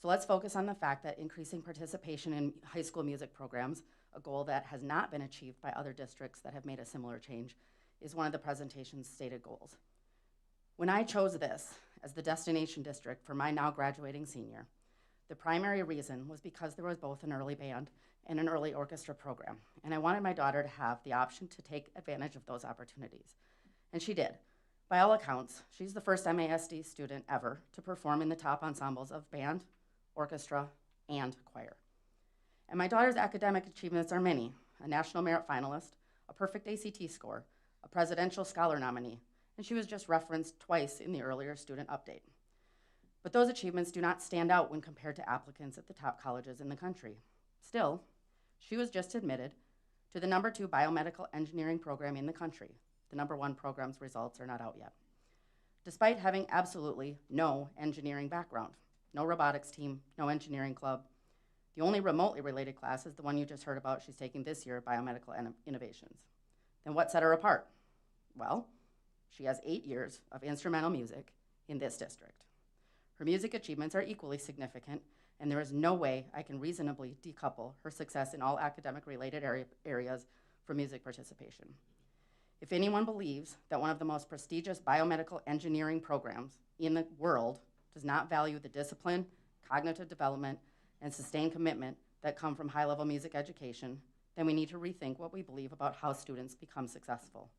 Q: So let's focus on the fact that increasing participation in high school music programs, a goal that has not been achieved by other districts that have made a similar change, is one of the presentation's stated goals. When I chose this as the destination district for my now graduating senior, the primary reason was because there was both an early band and an early orchestra program, and I wanted my daughter to have the option to take advantage of those opportunities. And she did. By all accounts, she's the first MASD student ever to perform in the top ensembles of band, orchestra, and choir. And my daughter's academic achievements are many: a National Merit finalist, a perfect ACT score, a Presidential Scholar nominee, and she was just referenced twice in the earlier student update. But those achievements do not stand out when compared to applicants at the top colleges in the country. Still, she was just admitted to the #2 biomedical engineering program in the country. The #1 program's results are not out yet. Despite having absolutely no engineering background, no robotics team, no engineering club, the only remotely related class is the one you just heard about she's taking this year, Biomedical Innovations. Then what set her apart? Well, she has 8 years of instrumental music in this district. Her music achievements are equally significant, and there is no way I can reasonably decouple her success in all academic-related areas from music participation. If anyone believes that one of the most prestigious biomedical engineering programs in the world does not value the discipline, cognitive development, and sustained commitment that come from high-level music education, then we need to rethink what we believe about how students become successful.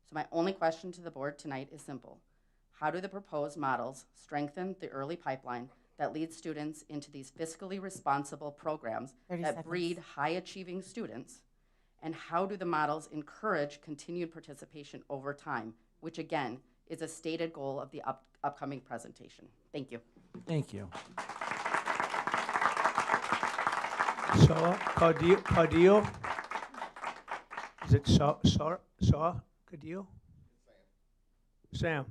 Q: So my only question to the board tonight is simple. How do the proposed models strengthen the early pipeline that leads students into these fiscally responsible programs
C: 30
Q: that
C: seconds.
Q: breed high-achieving students? And how do the models encourage continued participation over time, which again is a stated goal of the upcoming presentation? Thank you.
B: Thank you.
H: Saw Cadillo? Is it Saw Cadillo? Sam.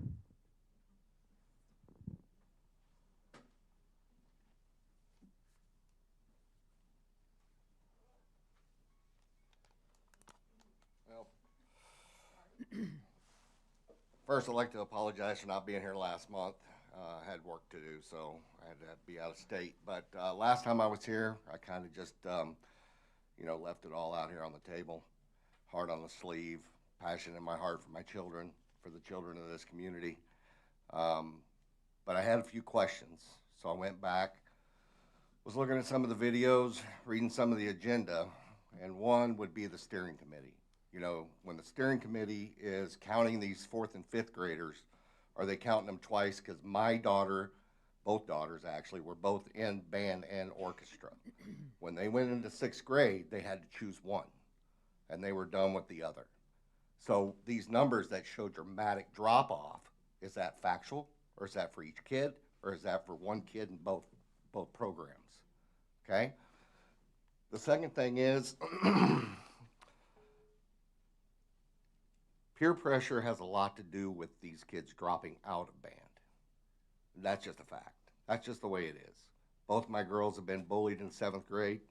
R: First, I'd like to apologize for not being here last month. I had work to do, so I had to be out of state. But last time I was here, I kind of just, left it all out here on the table, heart on the sleeve, passion in my heart for my children, for the children of this community. But I had a few questions, so I went back, was looking at some of the videos, reading some of the agenda, and one would be the steering committee. You know, when the steering committee is counting these 4th and 5th graders, are they counting them twice? Because my daughter, both daughters actually, were both in band and orchestra. When they went into 6th grade, they had to choose one, and they were done with the other. So these numbers that show dramatic drop-off, is that factual, or is that for each kid, or is that for one kid in both programs? Okay? The second thing is, peer pressure has a lot to do with these kids dropping out of band. That's just a fact. That's just the way it is. Both my girls have been bullied in 7th grade.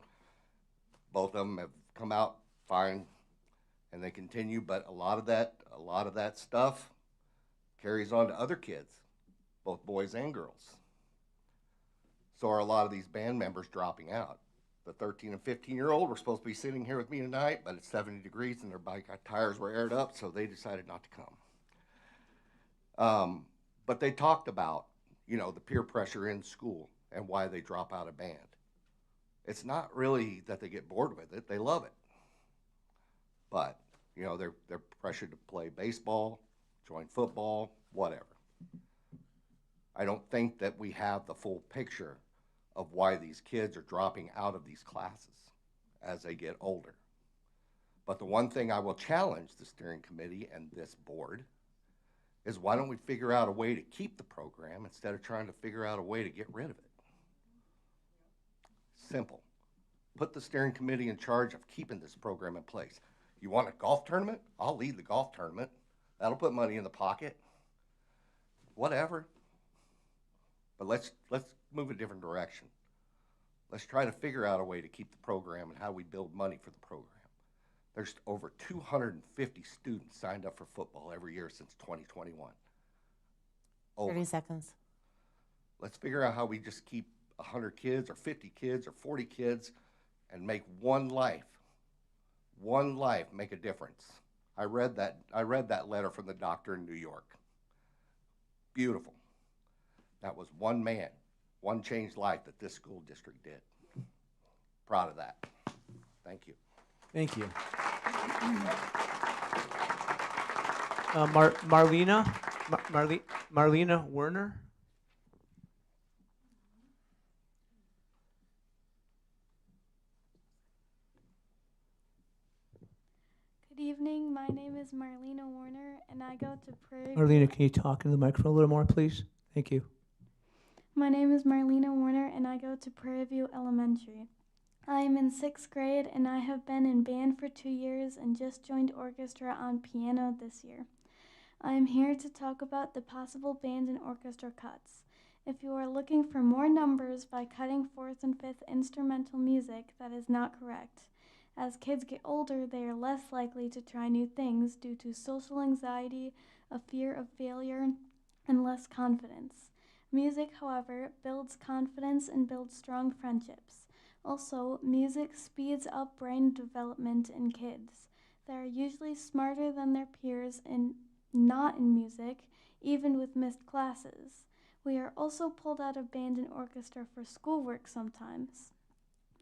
R: Both of them have come out fine, and they continue, but a lot of that stuff carries on to other kids, both boys and girls. So are a lot of these band members dropping out. The 13 and 15-year-old were supposed to be sitting here with me tonight, but it's 70 degrees and their bike tires were aired up, so they decided not to come. But they talked about, the peer pressure in school and why they drop out of band. It's not really that they get bored with it, they love it. But, they're pressured to play baseball, join football, whatever. I don't think that we have the full picture of why these kids are dropping out of these classes as they get older. But the one thing I will challenge the steering committee and this board is, why don't we figure out a way to keep the program instead of trying to figure out a way to get rid of it? Simple. Put the steering committee in charge of keeping this program in place. You want a golf tournament? I'll lead the golf tournament. That'll put money in the pocket. Whatever. But let's move a different direction. Let's try to figure out a way to keep the program and how we build money for the program. There's over 250 students signed up for football every year since 2021. Over.
D: 30 seconds.
R: Let's figure out how we just keep 100 kids or 50 kids or 40 kids and make one life make a difference. I read that letter from the doctor in New York. Beautiful. That was one man, one changed life that this school district did. Proud of that. Thank you.
B: Thank you.
H: Marlena Werner.
S: Good evening. My name is Marlena Warner, and I go to Prairie.
H: Marlena, can you talk into the microphone a little more, please? Thank you.
S: My name is Marlena Warner, and I go to Prairie View Elementary. I am in 6th grade, and I have been in band for 2 years and just joined orchestra on piano this year. I am here to talk about the possible band and orchestra cuts. If you are looking for more numbers by cutting 4th and 5th instrumental music, that is not correct. As kids get older, they are less likely to try new things due to social anxiety, a fear of failure, and less confidence. Music, however, builds confidence and builds strong friendships. Also, music speeds up brain development in kids. They are usually smarter than their peers and not in music, even with missed classes. We are also pulled out of band and orchestra for schoolwork sometimes.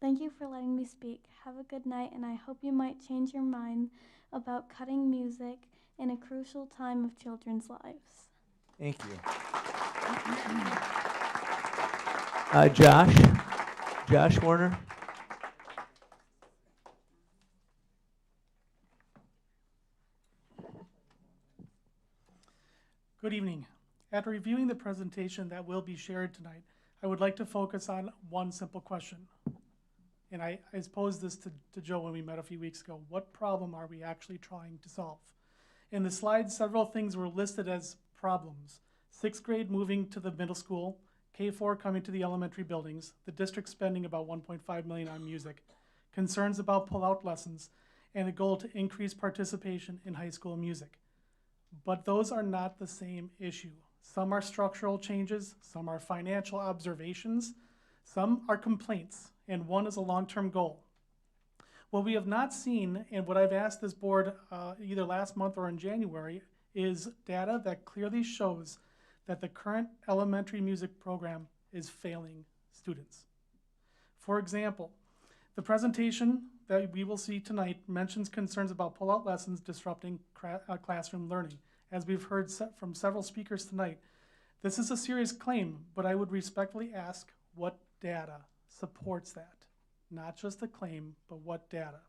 S: Thank you for letting me speak. Have a good night, and I hope you might change your mind about cutting music in a crucial time of children's lives.
B: Thank you.
H: Josh Warner.
T: Good evening. After reviewing the presentation that will be shared tonight, I would like to focus on one simple question. And I posed this to Joe when we met a few weeks ago. What problem are we actually trying to solve? In the slides, several things were listed as problems. 6th grade moving to the middle school, K4 coming to the elementary buildings, the district spending about $1.5 million on music, concerns about pull-out lessons, and a goal to increase participation in high school music. But those are not the same issue. Some are structural changes, some are financial observations, some are complaints, and one is a long-term goal. What we have not seen, and what I've asked this board either last month or in January, is data that clearly shows that the current elementary music program is failing students. For example, the presentation that we will see tonight mentions concerns about pull-out lessons disrupting classroom learning. As we've heard from several speakers tonight, this is a serious claim, but I would respectfully ask what data supports that? Not just the claim, but what data?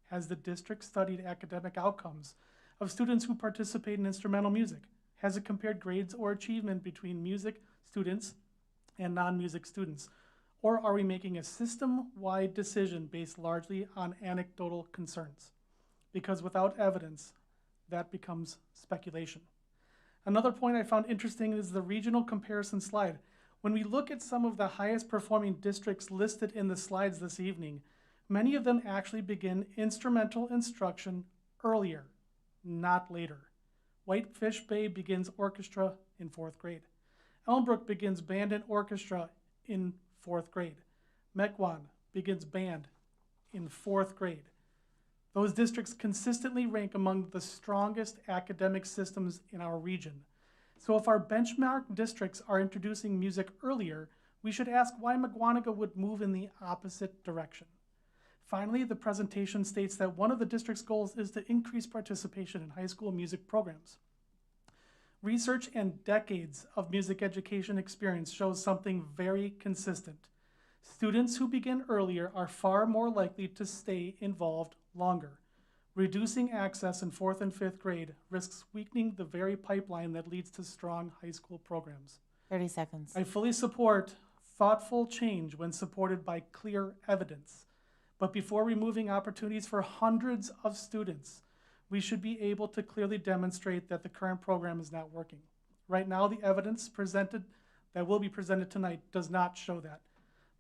T: Has the district studied academic outcomes of students who participate in instrumental music? Has it compared grades or achievement between music students and non-music students? Or are we making a system-wide decision based largely on anecdotal concerns? Because without evidence, that becomes speculation. Another point I found interesting is the regional comparison slide. When we look at some of the highest performing districts listed in the slides this evening, many of them actually begin instrumental instruction earlier, not later. Whitefish Bay begins orchestra in 4th grade. Elmbrook begins band and orchestra in 4th grade. Mequon begins band in 4th grade. Those districts consistently rank among the strongest academic systems in our region. So if our benchmark districts are introducing music earlier, we should ask why Mukwonago would move in the opposite direction. Finally, the presentation states that one of the district's goals is to increase participation in high school music programs. Research and decades of music education experience shows something very consistent. Students who begin earlier are far more likely to stay involved longer. Reducing access in 4th and 5th grade risks weakening the very pipeline that leads to strong high school programs.
D: 30 seconds.
T: I fully support thoughtful change when supported by clear evidence. But before removing opportunities for hundreds of students, we should be able to clearly demonstrate that the current program is not working. Right now, the evidence that will be presented tonight does not show that.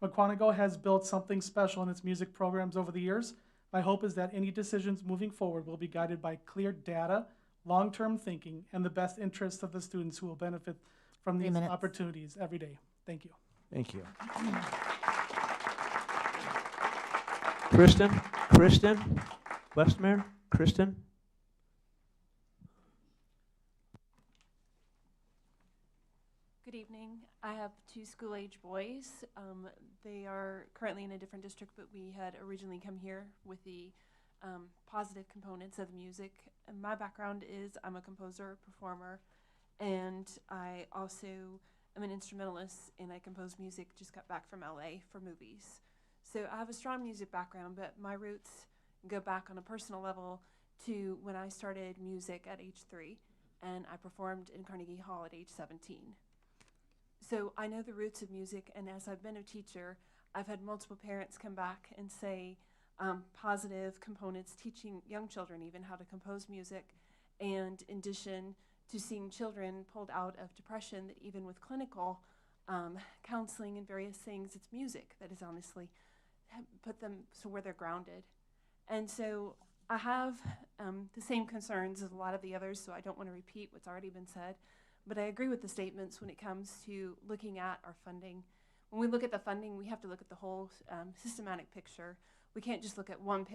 T: Mukwonago has built something special in its music programs over the years, My hope is that any decisions moving forward will be guided by clear data, long-term thinking, and the best interests of the students who will benefit from these opportunities every day. Thank you.
B: Thank you.
H: Kristen, Westmere, Kristen.
U: Good evening. I have two school-age boys. They are currently in a different district, but we had originally come here with the positive components of music. And my background is I'm a composer, performer, and I also am an instrumentalist, and I compose music. Just got back from LA for movies. So I have a strong music background, but my roots go back on a personal level to when I started music at age 3, and I performed in Carnegie Hall at age 17. So I know the roots of music, and as I've been a teacher, I've had multiple parents come back and say positive components, teaching young children even how to compose music, and in addition to seeing children pulled out of depression, that even with clinical counseling and various things, it's music that has honestly put them to where they're grounded. And so I have the same concerns as a lot of the others, so I don't want to repeat what's already been said. But I agree with the statements when it comes to looking at our funding. When we look at the funding, we have to look at the whole systematic picture. We can't just look at one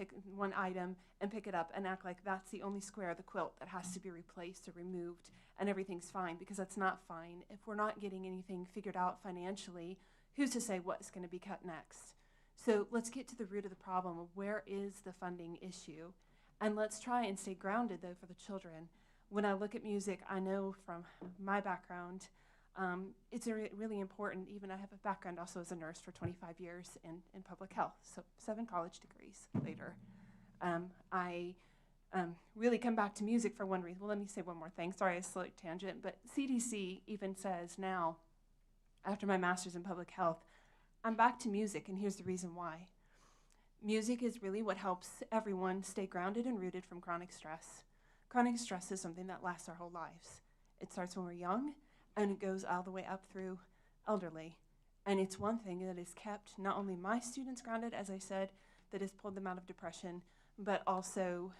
U: item and pick it up and act like that's the only square of the quilt that has to be replaced or removed and everything's fine, because that's not fine. If we're not getting anything figured out financially, who's to say what's going to be cut next? So let's get to the root of the problem of where is the funding issue, and let's try and stay grounded, though, for the children. When I look at music, I know from my background, it's really important. Even I have a background also as a nurse for 25 years in public health, so 7 college degrees later. I really come back to music for one reason. Well, let me say one more thing. Sorry, I slight tangent, but CDC even says now, after my master's in public health, I'm back to music, and here's the reason why. Music is really what helps everyone stay grounded and rooted from chronic stress. Chronic stress is something that lasts our whole lives. It starts when we're young, and it goes all the way up through elderly. And it's one thing that has kept not only my students grounded, as I said, that has pulled them out of depression, but also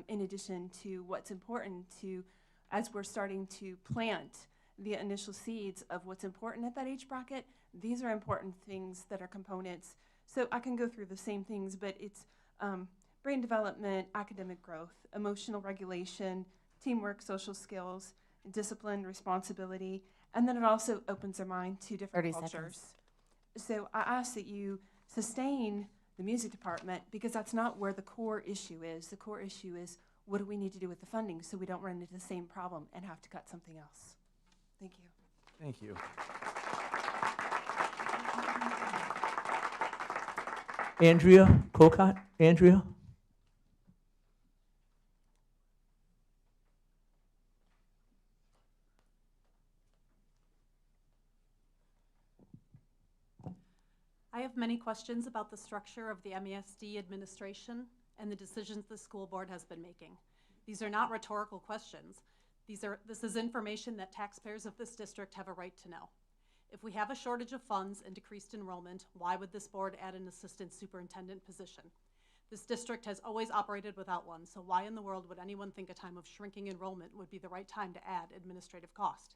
U: in addition to what's important to, as we're starting to plant the initial seeds of what's important at that age bracket, these are important things that are components. So I can go through the same things, but it's brain development, academic growth, emotional regulation, teamwork, social skills, discipline, responsibility, and then it also opens their mind to different cultures. So I ask that you sustain the music department, because that's not where the core issue is. The core issue is, what do we need to do with the funding so we don't run into the same problem and have to cut something else? Thank you.
B: Thank you.
H: Andrea Colcott. Andrea.
V: I have many questions about the structure of the MESD administration and the decisions the school board has been making. These are not rhetorical questions. This is information that taxpayers of this district have a right to know. If we have a shortage of funds and decreased enrollment, why would this board add an assistant superintendent position? This district has always operated without one, so why in the world would anyone think a time of shrinking enrollment would be the right time to add administrative cost?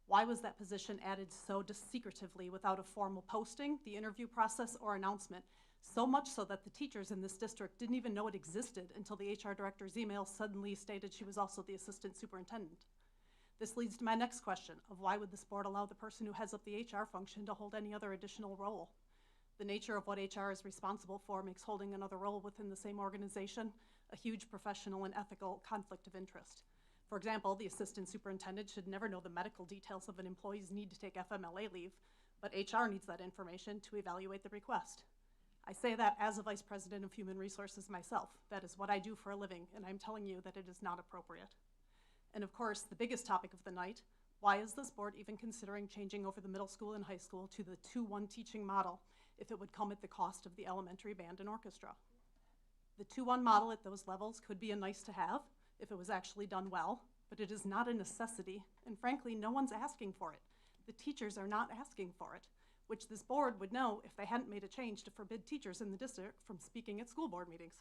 V: Why was that position added so secretively without a formal posting, the interview process, or announcement? So much so that the teachers in this district didn't even know it existed until the HR director's email suddenly stated she was also the assistant superintendent. This leads to my next question of why would this board allow the person who heads up the HR function to hold any other additional role? The nature of what HR is responsible for makes holding another role within the same organization a huge professional and ethical conflict of interest. For example, the assistant superintendent should never know the medical details of an employee's need to take FMLA leave, but HR needs that information to evaluate the request. I say that as a vice president of human resources myself. That is what I do for a living, and I'm telling you that it is not appropriate. And of course, the biggest topic of the night, why is this board even considering changing over the middle school and high school to the 2-1 teaching model if it would come at the cost of the elementary band and orchestra? The 2-1 model at those levels could be a nice to have if it was actually done well, but it is not a necessity, and frankly, no one's asking for it. The teachers are not asking for it, which this board would know if they hadn't made a change to forbid teachers in the district from speaking at school board meetings.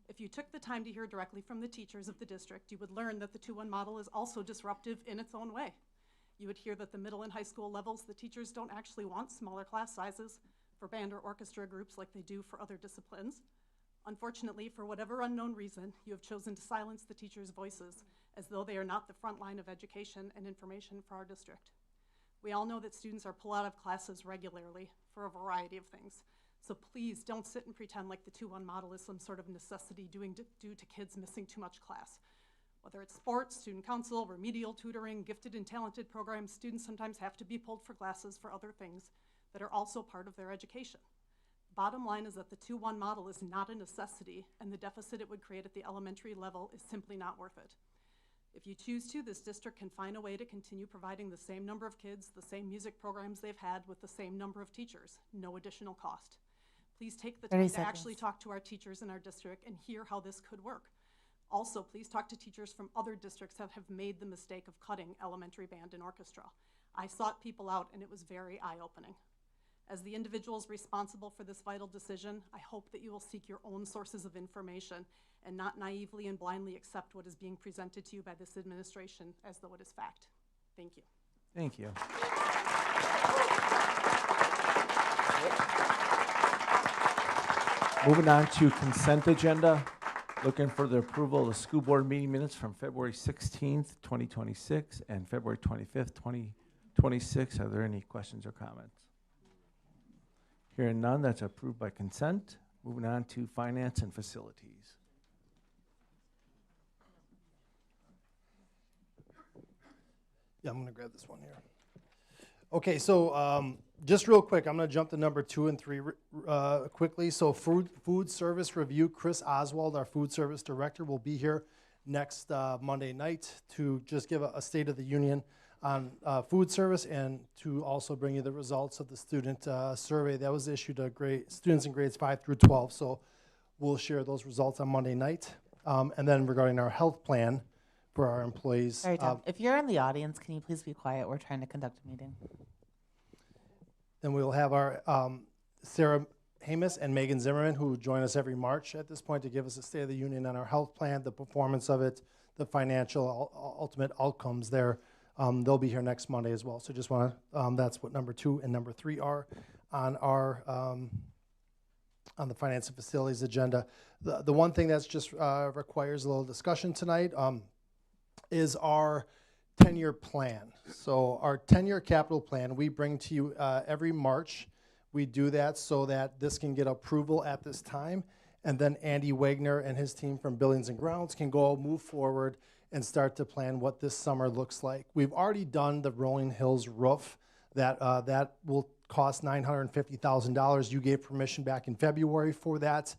V: If you took the time to hear directly from the teachers of the district, you would learn that the 2-1 model is also disruptive in its own way. You would hear that the middle and high school levels, the teachers don't actually want smaller class sizes for band or orchestra groups like they do for other disciplines. Unfortunately, for whatever unknown reason, you have chosen to silence the teachers' voices as though they are not the front line of education and information for our district. We all know that students are pulled out of classes regularly for a variety of things. So please don't sit and pretend like the 2-1 model is some sort of necessity due to kids missing too much class. Whether it's sports, student council, remedial tutoring, gifted and talented programs, students sometimes have to be pulled for classes for other things that are also part of their education. Bottom line is that the 2-1 model is not a necessity, and the deficit it would create at the elementary level is simply not worth it. If you choose to, this district can find a way to continue providing the same number of kids, the same music programs they've had with the same number of teachers, no additional cost. Please take the time
D: 30
V: to
D: seconds.
V: actually talk to our teachers in our district and hear how this could work. Also, please talk to teachers from other districts that have made the mistake of cutting elementary band and orchestra. I sought people out and it was very eye-opening. As the individuals responsible for this vital decision, I hope that you will seek your own sources of information and not naively and blindly accept what is being presented to you by this administration as though it is fact. Thank you.
B: Thank you. Moving on to consent agenda. Looking for the approval of the school board meeting minutes from February 16th, 2026 and February 25th, 2026. Are there any questions or comments? Hearing none, that's approved by consent. Moving on to finance and facilities.
E: Yeah, I'm going to grab this one here. Okay, so just real quick, I'm going to jump to number 2 and 3 quickly. So food service review, Chris Oswald, our food service director, will be here next Monday night to just give a state of the union on food service and to also bring you the results of the student survey that was issued to students in grades 5 through 12. So we'll share those results on Monday night. And then regarding our health plan for our employees.
D: Sorry, Tom. If you're in the audience, can you please be quiet? We're trying to conduct a meeting.
E: Then we will have our Sarah Hamus and Megan Zimmerman, who join us every March at this point to give us a State of the Union on our health plan, the performance of it, the financial ultimate outcomes there. They'll be here next Monday as well. So just want to, that's what number 2 and number 3 are on our on the finance and facilities agenda. The one thing that's just requires a little discussion tonight is our 10-year plan. So our 10-year capital plan, we bring to you every March. We do that so that this can get approval at this time, and then Andy Wagner and his team from Buildings and Grounds can go move forward and start to plan what this summer looks like. We've already done the Rolling Hills roof. That will cost $950,000. You gave permission back in February for that.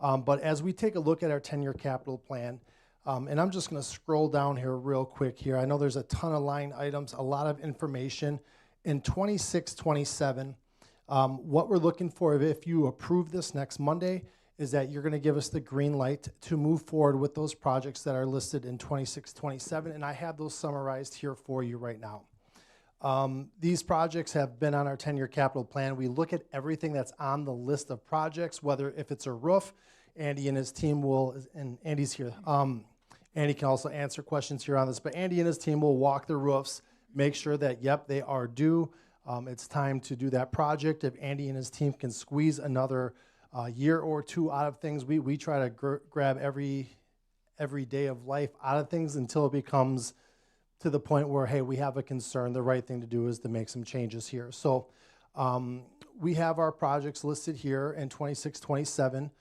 E: But as we take a look at our 10-year capital plan, and I'm just going to scroll down here real quick here. I know there's a ton of line items, a lot of information. In 26, 27, what we're looking for, if you approve this next Monday, is that you're going to give us the green light to move forward with those projects that are listed in 26, 27, and I have those summarized here for you right now. These projects have been on our 10-year capital plan. We look at everything that's on the list of projects, whether if it's a roof, Andy and his team will, and Andy's here. Andy can also answer questions here on this, but Andy and his team will walk the roofs, make sure that, yep, they are due. It's time to do that project. If Andy and his team can squeeze another year or two out of things, we try to grab every day of life out of things until it becomes to the point where, hey, we have a concern. The right thing to do is to make some changes here. So we have our projects listed here in 26, 27.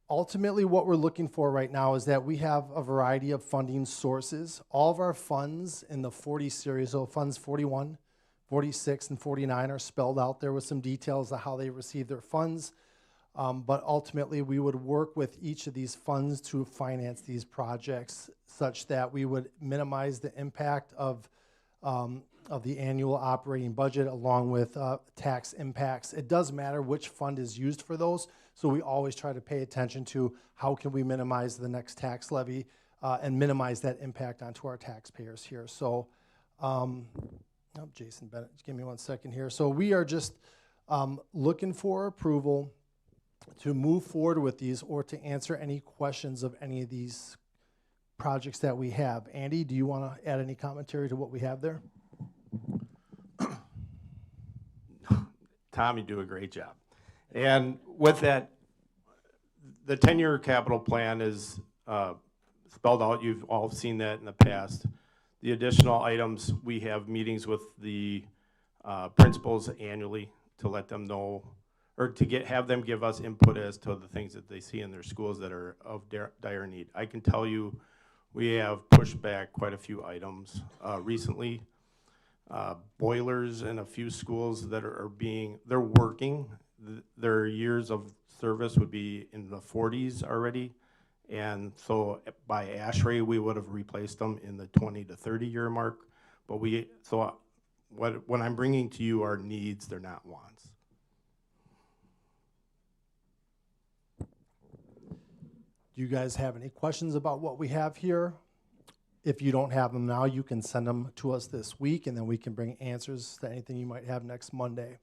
E: Ultimately, what we're looking for right now is that we have a variety of funding sources. All of our funds in the 40 series, so funds 41, 46, and 49 are spelled out there with some details of how they receive their funds. But ultimately, we would work with each of these funds to finance these projects such that we would minimize the impact of the annual operating budget along with tax impacts. It does matter which fund is used for those, so we always try to pay attention to how can we minimize the next tax levy and minimize that impact onto our taxpayers here. So, Jason Bennett, give me 1 second here. So we are just looking for approval to move forward with these or to answer any questions of any of these projects that we have. Andy, do you want to add any commentary to what we have there?
F: Tom, you do a great job. And with that, the 10-year capital plan is spelled out. You've all seen that in the past. The additional items, we have meetings with the principals annually to let them know, or to have them give us input as to the things that they see in their schools that are of dire need. I can tell you we have pushed back quite a few items recently. Boilers in a few schools that they're working. Their years of service would be in the 40s already. And so by ASHRAE, we would have replaced them in the 20 to 30 year mark. But what I'm bringing to you are needs, they're not wants.
E: Do you guys have any questions about what we have here? If you don't have them now, you can send them to us this week, and then we can bring answers to anything you might have next Monday.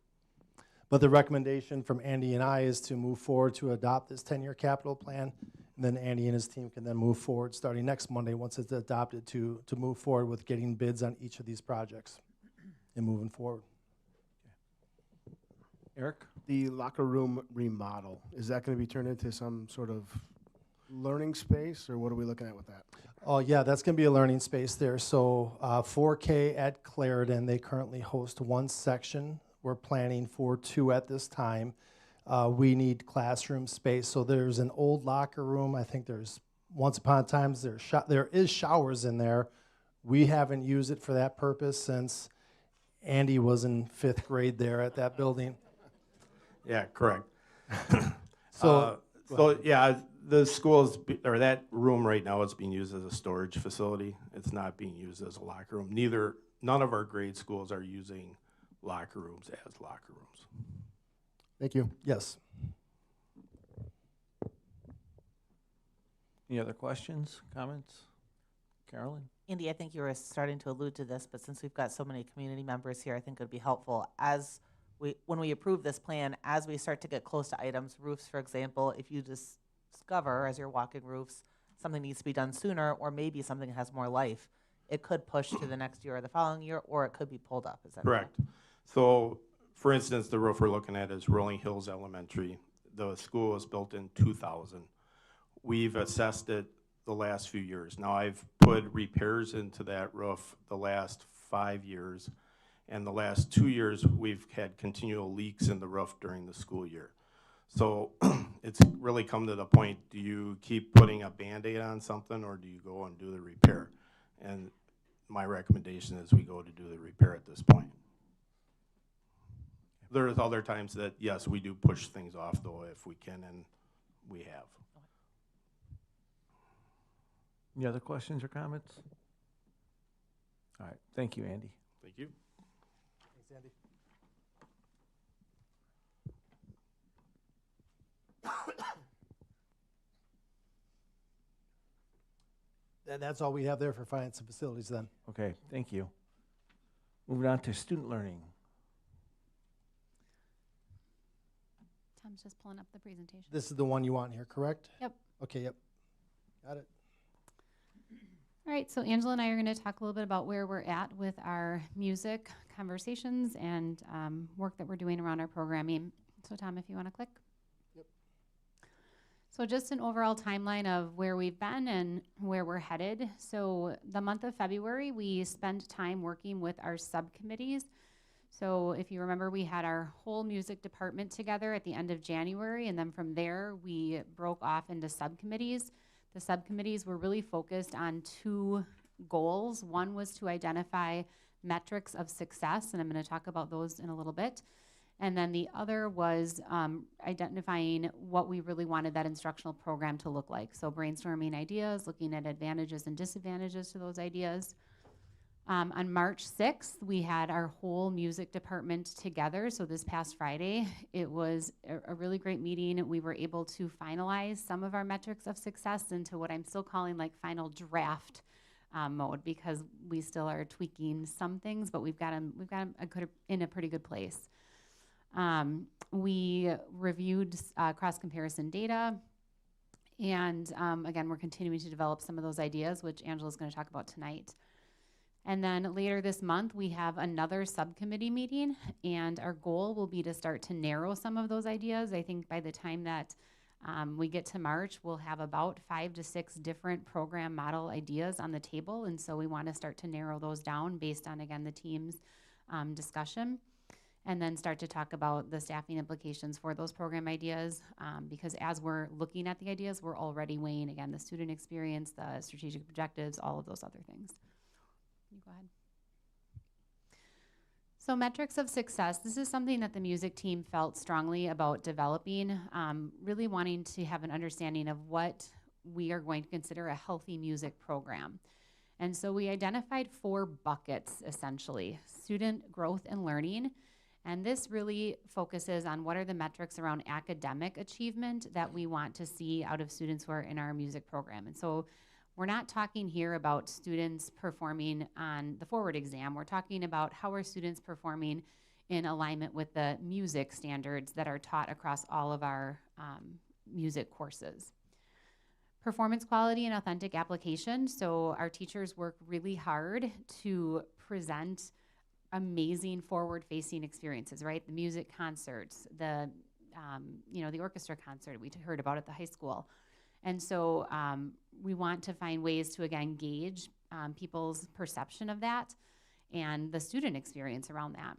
E: But the recommendation from Andy and I is to move forward to adopt this 10-year capital plan, and then Andy and his team can then move forward starting next Monday once it's adopted to move forward with getting bids on each of these projects and moving forward.
B: Eric?
G: The locker room remodel, is that going to be turned into some sort of learning space, or what are we looking at with that?
E: Oh, yeah, that's going to be a learning space there. So 4K at Clarendon, they currently host one section. We're planning for 2 at this time. We need classroom space. So there's an old locker room. I think once upon a time, there is showers in there. We haven't used it for that purpose since Andy was in 5th grade there at that building.
F: Yeah, correct.
E: So
F: yeah, the schools, or that room right now is being used as a storage facility. It's not being used as a locker room. None of our grade schools are using locker rooms as locker rooms.
G: Thank you.
E: Yes.
B: Any other questions, comments? Carolyn?
D: Andy, I think you were starting to allude to this, but since we've got so many community members here, I think it would be helpful when we approve this plan, as we start to get close to items, roofs, for example, if you discover as you're walking roofs, something needs to be done sooner, or maybe something has more life, it could push to the next year or the following year, or it could be pulled up. Is that
F: correct? So, for instance, the roof we're looking at is Rolling Hills Elementary. The school was built in 2000. We've assessed it the last few years. Now, I've put repairs into that roof the last 5 years, and the last 2 years we've had continual leaks in the roof during the school year. So it's really come to the point, do you keep putting a Band-Aid on something, or do you go and do the repair? And my recommendation is we go to do the repair at this point. There's other times that, yes, we do push things off, though, if we can, and we have.
B: Any other questions or comments? All right, thank you, Andy.
F: Thank you.
E: Thanks, Andy. That's all we have there for finance and facilities then.
B: Okay, thank you. Moving on to student learning.
W: Tom's just pulling up the presentation.
E: This is the one you want here, correct?
W: Yep.
E: Okay, yep. Got it.
W: All right, so Angela and I are going to talk a little bit about where we're at with our music conversations and work that we're doing around our programming. So Tom, if you want to click.
E: Yep.
W: So just an overall timeline of where we've been and where we're headed. So the month of February, we spent time working with our subcommittees. So if you remember, we had our whole music department together at the end of January, and then from there, we broke off into subcommittees. The subcommittees were really focused on 2 goals. One was to identify metrics of success, and I'm going to talk about those in a little bit. And then the other was identifying what we really wanted that instructional program to look like. So brainstorming ideas, looking at advantages and disadvantages to those ideas. On March 6th, we had our whole music department together. So this past Friday, it was a really great meeting. We were able to finalize some of our metrics of success into what I'm still calling like final draft mode, because we still are tweaking some things, but we've got them in a pretty good place. We reviewed cross-comparison data, and again, we're continuing to develop some of those ideas, which Angela's going to talk about tonight. And then later this month, we have another subcommittee meeting, and our goal will be to start to narrow some of those ideas. I think by the time that we get to March, we'll have about 5 to 6 different program model ideas on the table, and so we want to start to narrow those down based on, again, the team's discussion, and then start to talk about the staffing implications for those program ideas, because as we're looking at the ideas, we're already weighing, again, the student experience, the strategic objectives, all of those other things. You go ahead. So metrics of success, this is something that the music team felt strongly about developing, really wanting to have an understanding of what we are going to consider a healthy music program. And so we identified 4 buckets, essentially: student growth and learning. And this really focuses on what are the metrics around academic achievement that we want to see out of students who are in our music program. And so we're not talking here about students performing on the forward exam. We're talking about how are students performing in alignment with the music standards that are taught across all of our music courses. Performance quality and authentic application. So our teachers work really hard to present amazing forward-facing experiences, right? The music concerts, the orchestra concert we heard about at the high school. And so we want to find ways to, again, gauge people's perception of that and the student experience around that.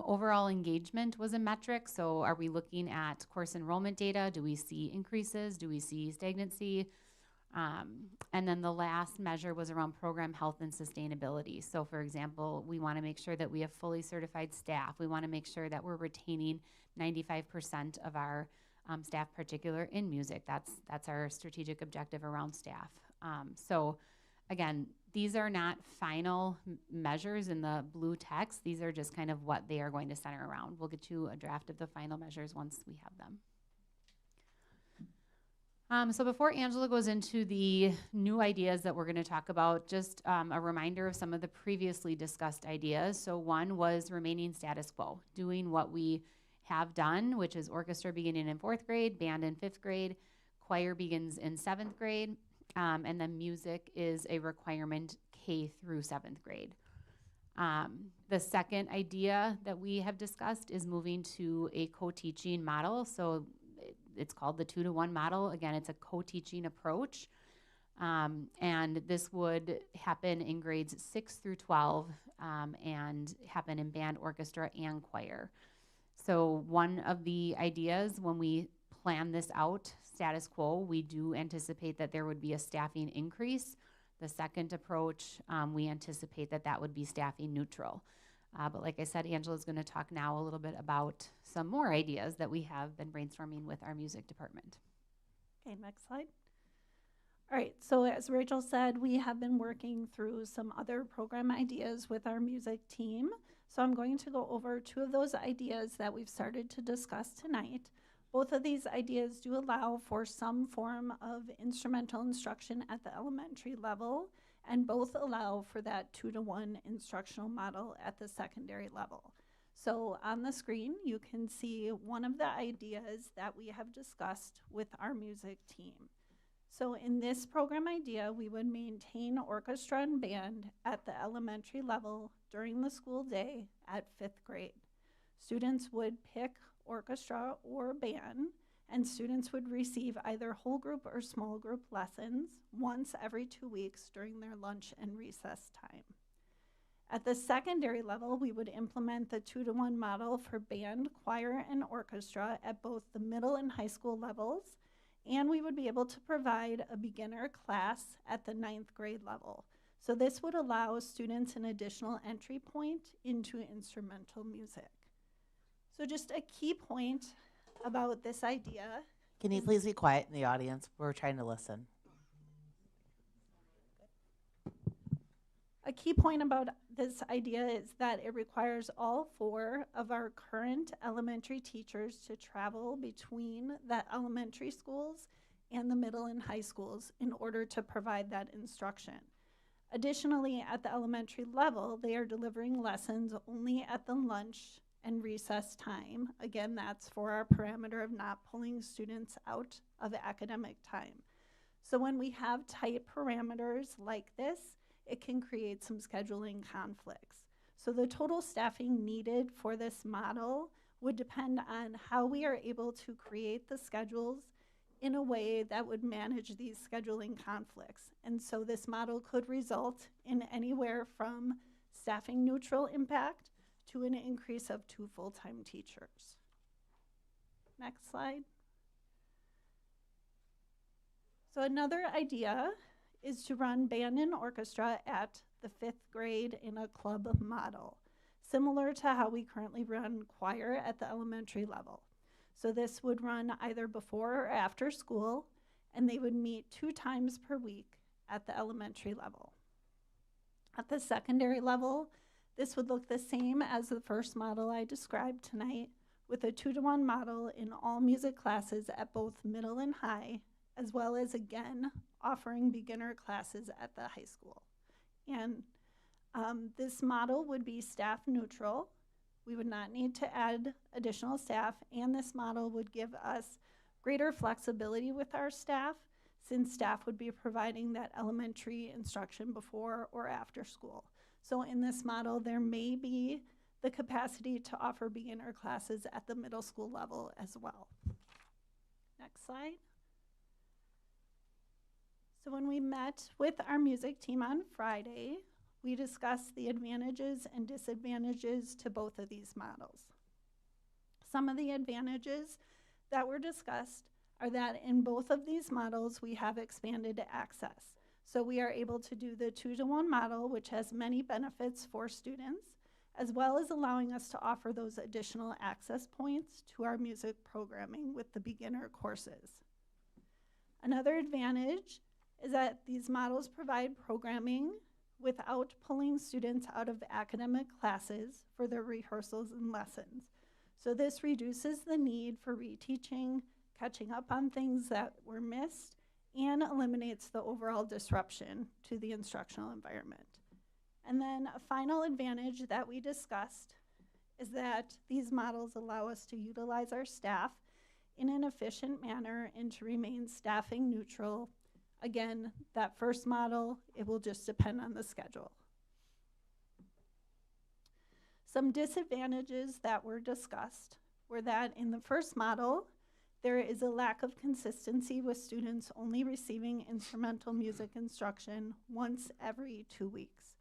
W: Overall engagement was a metric. So are we looking at course enrollment data? Do we see increases? Do we see stagnancy? And then the last measure was around program health and sustainability. So for example, we want to make sure that we have fully certified staff. We want to make sure that we're retaining 95% of our staff, particular in music. That's our strategic objective around staff. So again, these are not final measures in the blue text. These are just kind of what they are going to center around. We'll get you a draft of the final measures once we have them. So before Angela goes into the new ideas that we're going to talk about, just a reminder of some of the previously discussed ideas. So one was remaining status quo, doing what we have done, which is orchestra beginning in 4th grade, band in 5th grade, choir begins in 7th grade, and then music is a requirement K through 7th grade. The second idea that we have discussed is moving to a co-teaching model. So it's called the 2-to-1 model. Again, it's a co-teaching approach. And this would happen in grades 6 through 12 and happen in band, orchestra, and choir. So one of the ideas when we plan this out, status quo, we do anticipate that there would be a staffing increase. The second approach, we anticipate that that would be staffing neutral. But like I said, Angela's going to talk now a little bit about some more ideas that we have been brainstorming with our music department.
A: Okay, next slide. All right, so as Rachel said, we have been working through some other program ideas with our music team. So I'm going to go over 2 of those ideas that we've started to discuss tonight. Both of these ideas do allow for some form of instrumental instruction at the elementary level, and both allow for that 2-to-1 instructional model at the secondary level. So on the screen, you can see one of the ideas that we have discussed with our music team. So in this program idea, we would maintain orchestra and band at the elementary level during the school day at 5th grade. Students would pick orchestra or band, and students would receive either whole group or small group lessons once every 2 weeks during their lunch and recess time. At the secondary level, we would implement the 2-to-1 model for band, choir, and orchestra at both the middle and high school levels, and we would be able to provide a beginner class at the 9th grade level. So this would allow students an additional entry point into instrumental music. So just a key point about this idea.
D: Can you please be quiet in the audience? We're trying to listen.
A: A key point about this idea is that it requires all 4 of our current elementary teachers to travel between the elementary schools and the middle and high schools in order to provide that instruction. Additionally, at the elementary level, they are delivering lessons only at the lunch and recess time. Again, that's for our parameter of not pulling students out of academic time. So when we have tight parameters like this, it can create some scheduling conflicts. So the total staffing needed for this model would depend on how we are able to create the schedules in a way that would manage these scheduling conflicts. And so this model could result in anywhere from staffing neutral impact to an increase of 2 full-time teachers. Next slide. So another idea is to run band and orchestra at the 5th grade in a club model, similar to how we currently run choir at the elementary level. So this would run either before or after school, and they would meet 2 times per week at the elementary level. At the secondary level, this would look the same as the first model I described tonight, with a 2-to-1 model in all music classes at both middle and high, as well as, again, offering beginner classes at the high school. And this model would be staff neutral. We would not need to add additional staff, and this model would give us greater flexibility with our staff, since staff would be providing that elementary instruction before or after school. So in this model, there may be the capacity to offer beginner classes at the middle school level as well. Next slide. So when we met with our music team on Friday, we discussed the advantages and disadvantages to both of these models. Some of the advantages that were discussed are that in both of these models, we have expanded access. So we are able to do the 2-to-1 model, which has many benefits for students, as well as allowing us to offer those additional access points to our music programming with the beginner courses. Another advantage is that these models provide programming without pulling students out of academic classes for their rehearsals and lessons. So this reduces the need for reteaching, catching up on things that were missed, and eliminates the overall disruption to the instructional environment. And then a final advantage that we discussed is that these models allow us to utilize our staff in an efficient manner and to remain staffing neutral. Again, that first model, it will just depend on the schedule. Some disadvantages that were discussed were that in the first model, there is a lack of consistency with students only receiving instrumental music instruction once every 2 weeks.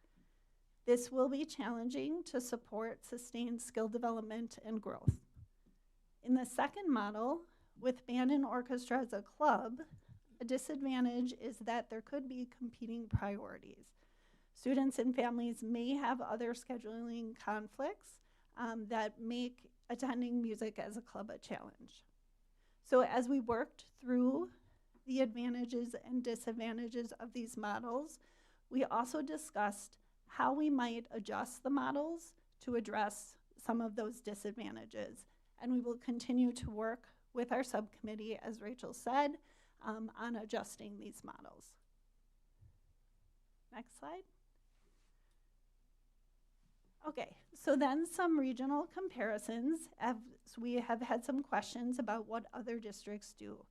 A: This will be challenging to support sustained skill development and growth. In the second model, with band and orchestra as a club, a disadvantage is that there could be competing priorities. Students and families may have other scheduling conflicts that make attending music as a club a challenge. So as we worked through the advantages and disadvantages of these models, we also discussed how we might adjust the models to address some of those disadvantages. And we will continue to work with our subcommittee, as Rachel said, on adjusting these models. Next slide. Okay, so then some regional comparisons, as we have had some questions about what other districts do.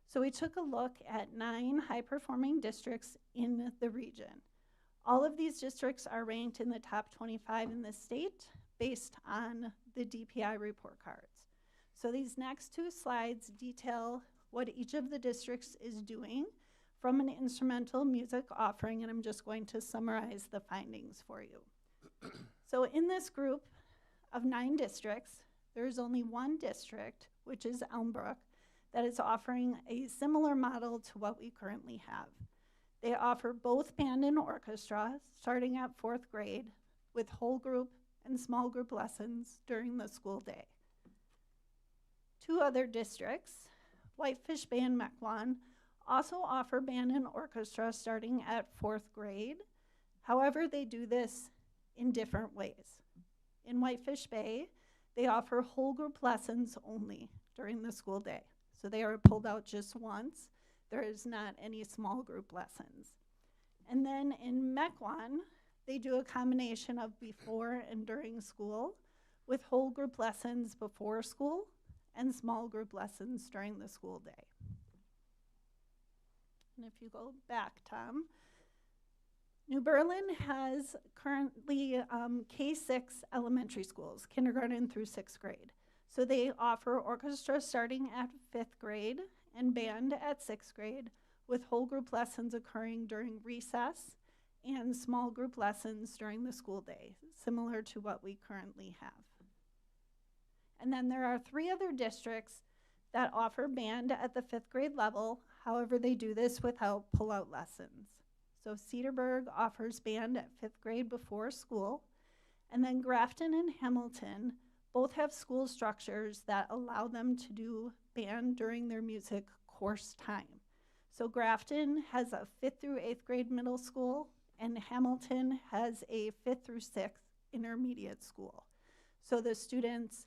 A: So we took a look at 9 high-performing districts in the region. All of these districts are ranked in the top 25 in the state based on the DPI report cards. So these next 2 slides detail what each of the districts is doing from an instrumental music offering, and I'm just going to summarize the findings for you. So in this group of 9 districts, there's only 1 district, which is Elmbrook, that is offering a similar model to what we currently have. They offer both band and orchestra starting at 4th grade with whole group and small group lessons during the school day. 2 other districts, Whitefish Bay and Mequon, also offer band and orchestra starting at 4th grade. However, they do this in different ways. In Whitefish Bay, they offer whole group lessons only during the school day. So they are pulled out just once. There is not any small group lessons. And then in Mequon, they do a combination of before and during school with whole group lessons before school and small group lessons during the school day. And if you go back, Tom, New Berlin has currently K-6 elementary schools, kindergarten through 6th grade. So they offer orchestra starting at 5th grade and band at 6th grade, with whole group lessons occurring during recess and small group lessons during the school day, similar to what we currently have. And then there are 3 other districts that offer band at the 5th grade level. However, they do this without pull-out lessons. So Cedarburg offers band at 5th grade before school, and then Grafton and Hamilton both have school structures that allow them to do band during their music course time. So Grafton has a 5th through 8th grade middle school, and Hamilton has a 5th through 6th intermediate school. So the students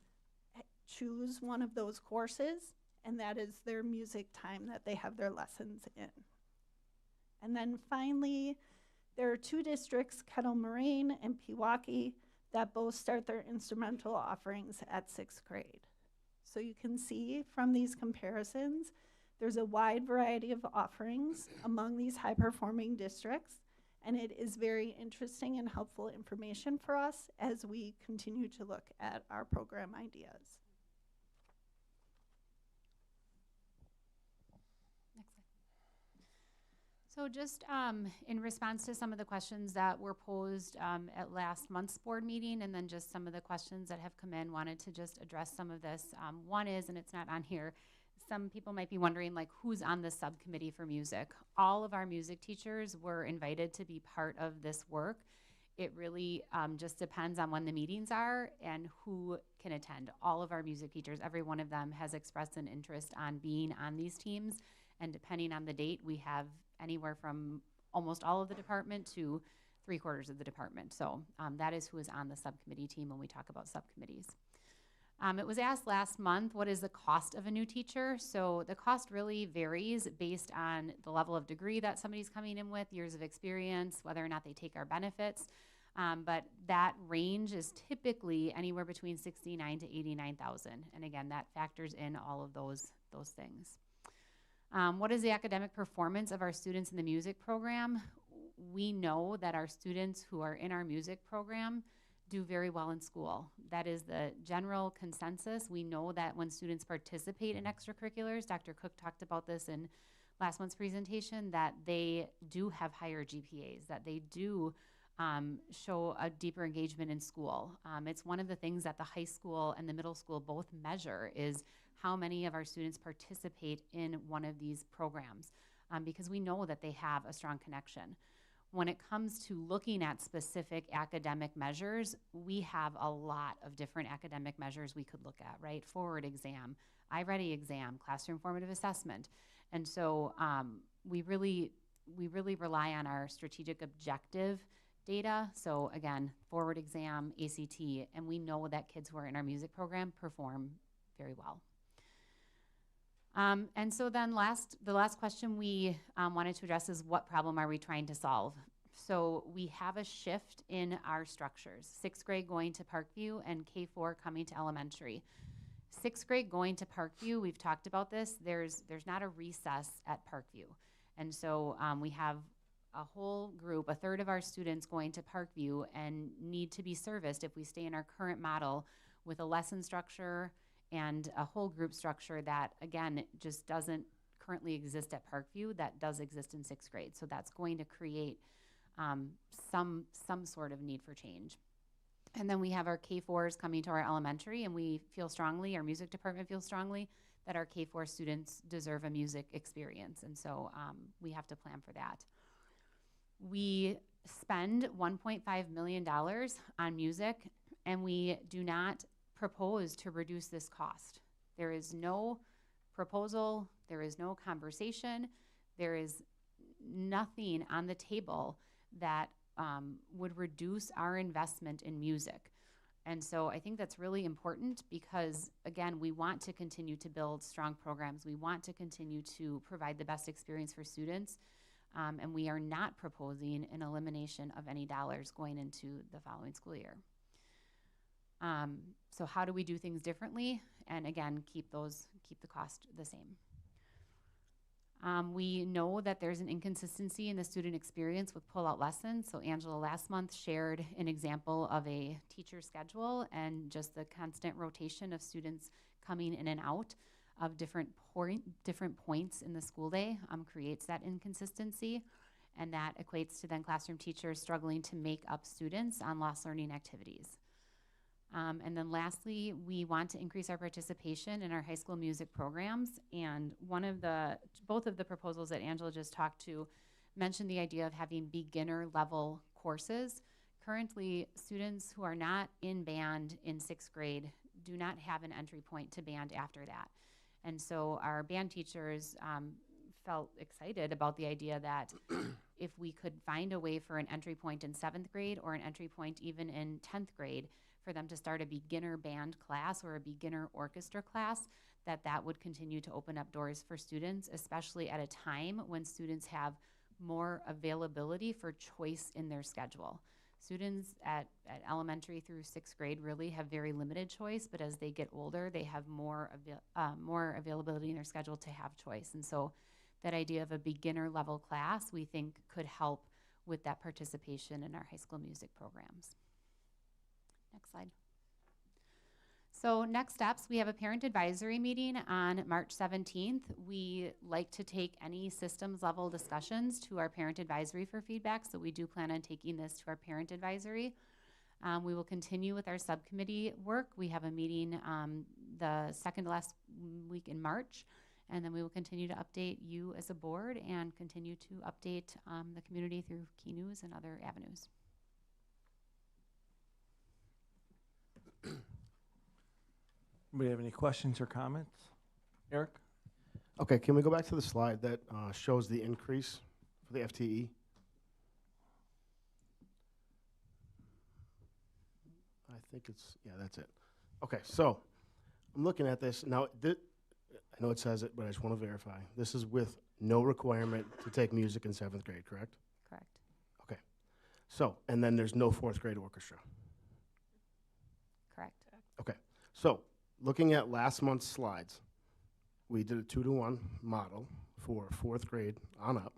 A: choose one of those courses, and that is their music time that they have their lessons in. And then finally, there are 2 districts, Kettle Moraine and Pewaukee, that both start their instrumental offerings at 6th grade. So you can see from these comparisons, there's a wide variety of offerings among these high-performing districts, and it is very interesting and helpful information for us as we continue to look at our program ideas.
W: So just in response to some of the questions that were posed at last month's board meeting, and then just some of the questions that have come in, wanted to just address some of this. One is, and it's not on here, some people might be wondering, like, who's on the subcommittee for music? All of our music teachers were invited to be part of this work. It really just depends on when the meetings are and who can attend. All of our music teachers, every one of them has expressed an interest on being on these teams, and depending on the date, we have anywhere from almost all of the department to 3/4 of the department. So that is who is on the subcommittee team when we talk about subcommittees. It was asked last month, what is the cost of a new teacher? So the cost really varies based on the level of degree that somebody's coming in with, years of experience, whether or not they take our benefits. But that range is typically anywhere between $69,000 to $89,000. And again, that factors in all of those things. What is the academic performance of our students in the music program? We know that our students who are in our music program do very well in school. That is the general consensus. We know that when students participate in extracurriculars, Dr. Cook talked about this in last month's presentation, that they do have higher GPAs, that they do show a deeper engagement in school. It's one of the things that the high school and the middle school both measure is how many of our students participate in one of these programs, because we know that they have a strong connection. When it comes to looking at specific academic measures, we have a lot of different academic measures we could look at, right? Forward exam, iReady exam, classroom formative assessment. And so we really rely on our strategic objective data. So again, forward exam, ACT, and we know that kids who are in our music program perform very well. And so then the last question we wanted to address is, what problem are we trying to solve? So we have a shift in our structures. 6th grade going to Parkview and K4 coming to elementary. 6th grade going to Parkview, we've talked about this, there's not a recess at Parkview. And so we have a whole group, a third of our students going to Parkview and need to be serviced if we stay in our current model with a lesson structure and a whole group structure that, again, just doesn't currently exist at Parkview, that does exist in 6th grade. So that's going to create some sort of need for change. And then we have our K4s coming to our elementary, and we feel strongly, our music department feels strongly, that our K4 students deserve a music experience. And so we have to plan for that. We spend $1.5 million on music, and we do not propose to reduce this cost. There is no proposal, there is no conversation, there is nothing on the table that would reduce our investment in music. And so I think that's really important because, again, we want to continue to build strong programs. We want to continue to provide the best experience for students. And we are not proposing an elimination of any dollars going into the following school year. So how do we do things differently? And again, keep the cost the same. We know that there's an inconsistency in the student experience with pull-out lessons. So Angela last month shared an example of a teacher schedule and just the constant rotation of students coming in and out of different points in the school day creates that inconsistency. And that equates to then classroom teachers struggling to make up students on lost learning activities. And then lastly, we want to increase our participation in our high school music programs. And both of the proposals that Angela just talked to mentioned the idea of having beginner level courses. Currently, students who are not in band in 6th grade do not have an entry point to band after that. And so our band teachers felt excited about the idea that if we could find a way for an entry point in 7th grade or an entry point even in 10th grade, for them to start a beginner band class or a beginner orchestra class, that would continue to open up doors for students, especially at a time when students have more availability for choice in their schedule. Students at elementary through 6th grade really have very limited choice, but as they get older, they have more availability in their schedule to have choice. And so that idea of a beginner level class, we think could help with that participation in our high school music programs. Next slide. So next steps, we have a parent advisory meeting on March 17th. We like to take any systems level discussions to our parent advisory for feedback, so we do plan on taking this to our parent advisory. We will continue with our subcommittee work. We have a meeting the second to last week in March, and then we will continue to update you as a board and continue to update the community through key news and other avenues.
B: Anybody have any questions or comments? Eric?
G: Okay, can we go back to the slide that shows the increase for the FTE? I think it's, yeah, that's it. Okay, so I'm looking at this. Now, I know it says it, but I just want to verify. This is with no requirement to take music in 7th grade, correct?
W: Correct.
G: Okay. So, and then there's no 4th grade orchestra.
W: Correct.
G: Okay, so looking at last month's slides, we did a 2-to-1 model for 4th grade on up,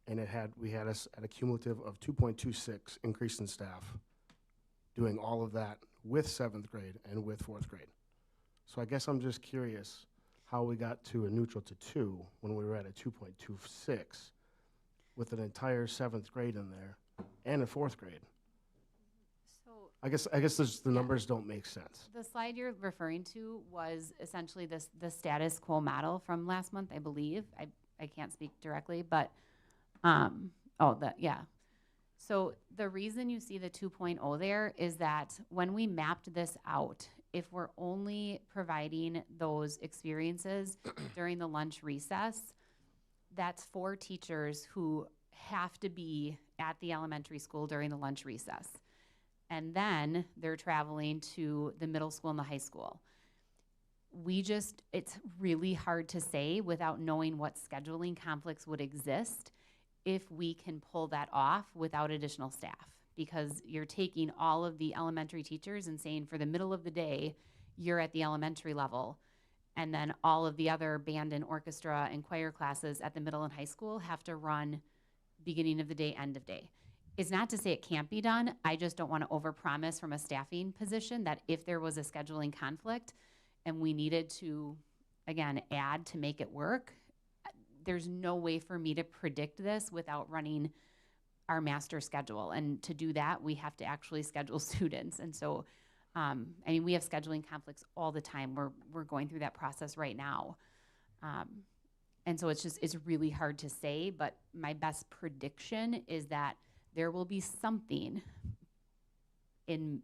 G: and we had us at a cumulative of 2.26 increase in staff, doing all of that with 7th grade and with 4th grade. So I guess I'm just curious how we got to a neutral to 2 when we were at a 2.26 with an entire 7th grade in there and a 4th grade. I guess the numbers don't make sense.
W: The slide you're referring to was essentially the status quo model from last month, I believe. I can't speak directly, but yeah. So the reason you see the 2.0 there is that when we mapped this out, if we're only providing those experiences during the lunch recess, that's 4 teachers who have to be at the elementary school during the lunch recess. And then they're traveling to the middle school and the high school. It's really hard to say without knowing what scheduling conflicts would exist if we can pull that off without additional staff. Because you're taking all of the elementary teachers and saying for the middle of the day, you're at the elementary level. And then all of the other band and orchestra and choir classes at the middle and high school have to run beginning of the day, end of day. It's not to say it can't be done. I just don't want to overpromise from a staffing position that if there was a scheduling conflict and we needed to, again, add to make it work, there's no way for me to predict this without running our master schedule. And to do that, we have to actually schedule students. And so, we have scheduling conflicts all the time. We're going through that process right now. And so it's really hard to say, but my best prediction is that there will be something in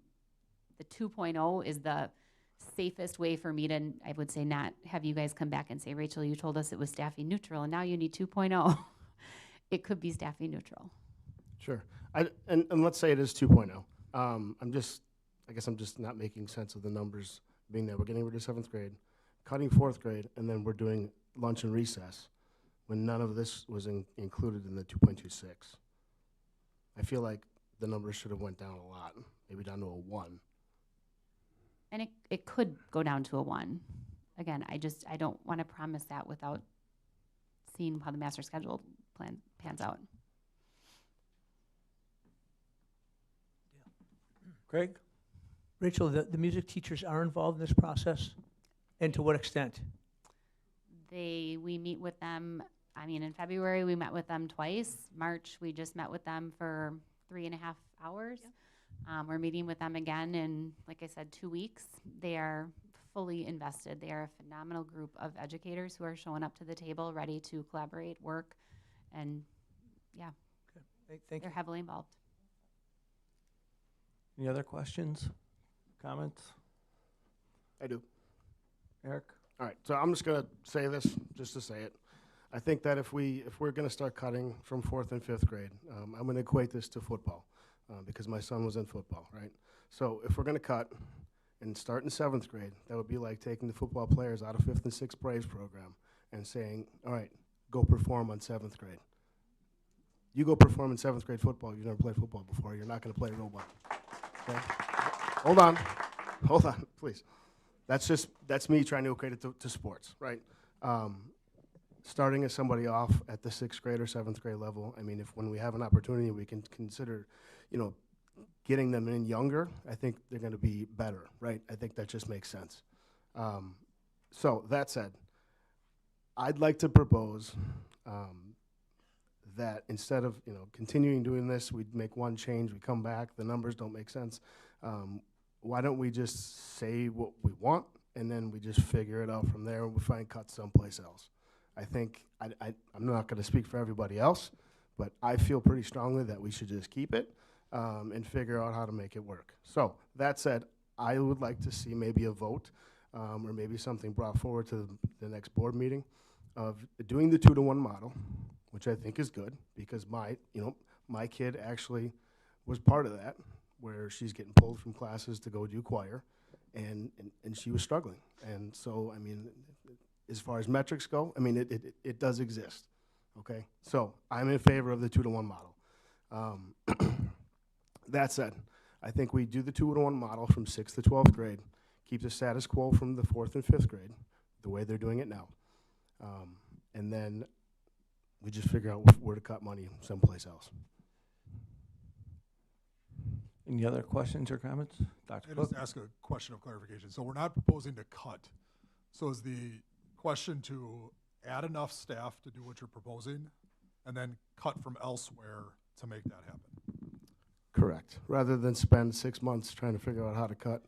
W: the 2.0 is the safest way for me to, I would say, not have you guys come back and say, Rachel, you told us it was staffing neutral and now you need 2.0. It could be staffing neutral.
G: Sure. And let's say it is 2.0. I guess I'm just not making sense of the numbers being that we're getting rid of 7th grade, cutting 4th grade, and then we're doing lunch and recess when none of this was included in the 2.26. I feel like the numbers should have went down a lot, maybe down to a 1.
W: And it could go down to a 1. Again, I don't want to promise that without seeing how the master schedule pans out.
B: Greg?
H: Rachel, the music teachers are involved in this process, and to what extent?
W: We meet with them, in February, we met with them twice. March, we just met with them for 3.5 hours. Yep. We're meeting with them again in, like I said, 2 weeks. They are fully invested. They are a phenomenal group of educators who are showing up to the table, ready to collaborate, work, and yeah,
H: Thank
W: they're
H: you.
W: heavily involved.
B: Any other questions, comments?
G: I do.
B: Eric?
G: All right, so I'm just gonna say this, just to say it. I think that if we're gonna start cutting from 4th and 5th grade, I'm gonna equate this to football, because my son was in football, right? So if we're gonna cut and start in 7th grade, that would be like taking the football players out of 5th and 6th Braves program and saying, all right, go perform on 7th grade. You go perform in 7th grade football, you've never played football before, you're not gonna play robot. Okay? Hold on, please. That's me trying to equate it to sports, right? Starting somebody off at the 6th grade or 7th grade level, when we have an opportunity, we can consider, getting them in younger. I think they're going to be better, right? I think that just makes sense. So that said, I'd like to propose that instead of continuing doing this, we'd make one change, we come back, the numbers don't make sense. Why don't we just say what we want, and then we just figure it out from there, and we find cuts someplace else? I think, I'm not going to speak for everybody else, but I feel pretty strongly that we should just keep it and figure out how to make it work. So that said, I would like to see maybe a vote or maybe something brought forward to the next board meeting of doing the 2-to-1 model, which I think is good, because my kid actually was part of that, where she's getting pulled from classes to go do choir, and she was struggling. And so, as far as metrics go, it does exist, okay? So I'm in favor of the 2-to-1 model. That said, I think we do the 2-to-1 model from 6th to 12th grade, keep the status quo from the 4th and 5th grade, the way they're doing it now. And then we just figure out where to cut money someplace else.
B: Any other questions or comments? Dr.
I: I
B: Cook?
I: just ask a question of clarification. So we're not proposing to cut. So is the question to add enough staff to do what you're proposing and then cut from elsewhere to make that happen?
G: Correct. Rather than spend 6 months trying to figure out how to cut,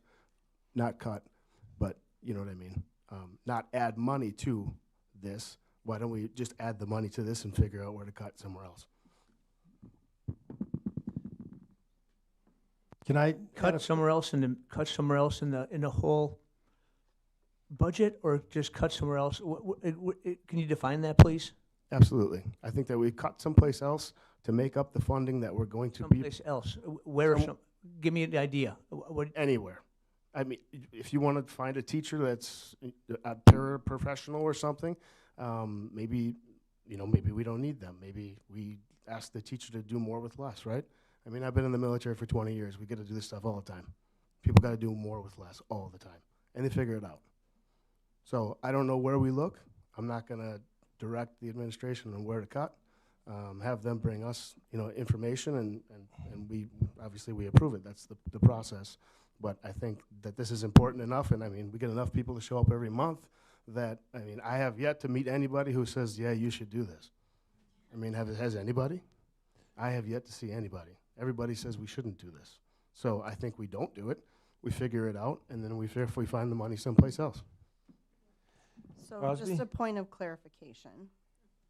G: not cut, but you know what I mean? Not add money to this. Why don't we just add the money to this and figure out where to cut somewhere else?
E: Can I
H: Cut somewhere else in the whole budget, or just cut somewhere else? Can you define that, please?
G: Absolutely. I think that we cut someplace else to make up the funding that we're going to be.
H: Someplace else. Where? Give me an idea.
G: Anywhere. If you want to find a teacher that's a paraprofessional or something, maybe we don't need them. Maybe we ask the teacher to do more with less, right? I've been in the military for 20 years. We get to do this stuff all the time. People got to do more with less all the time, and they figure it out. So I don't know where we look. I'm not going to direct the administration on where to cut. Have them bring us, information, and we obviously approve it. That's the process. But I think that this is important enough, and we get enough people to show up every month that I have yet to meet anybody who says, yeah, you should do this. Has anybody? I have yet to see anybody. Everybody says we shouldn't do this. So I think we don't do it. We figure it out, and then we find the money someplace else.
C: So
B: Crosby?
C: just a point of clarification.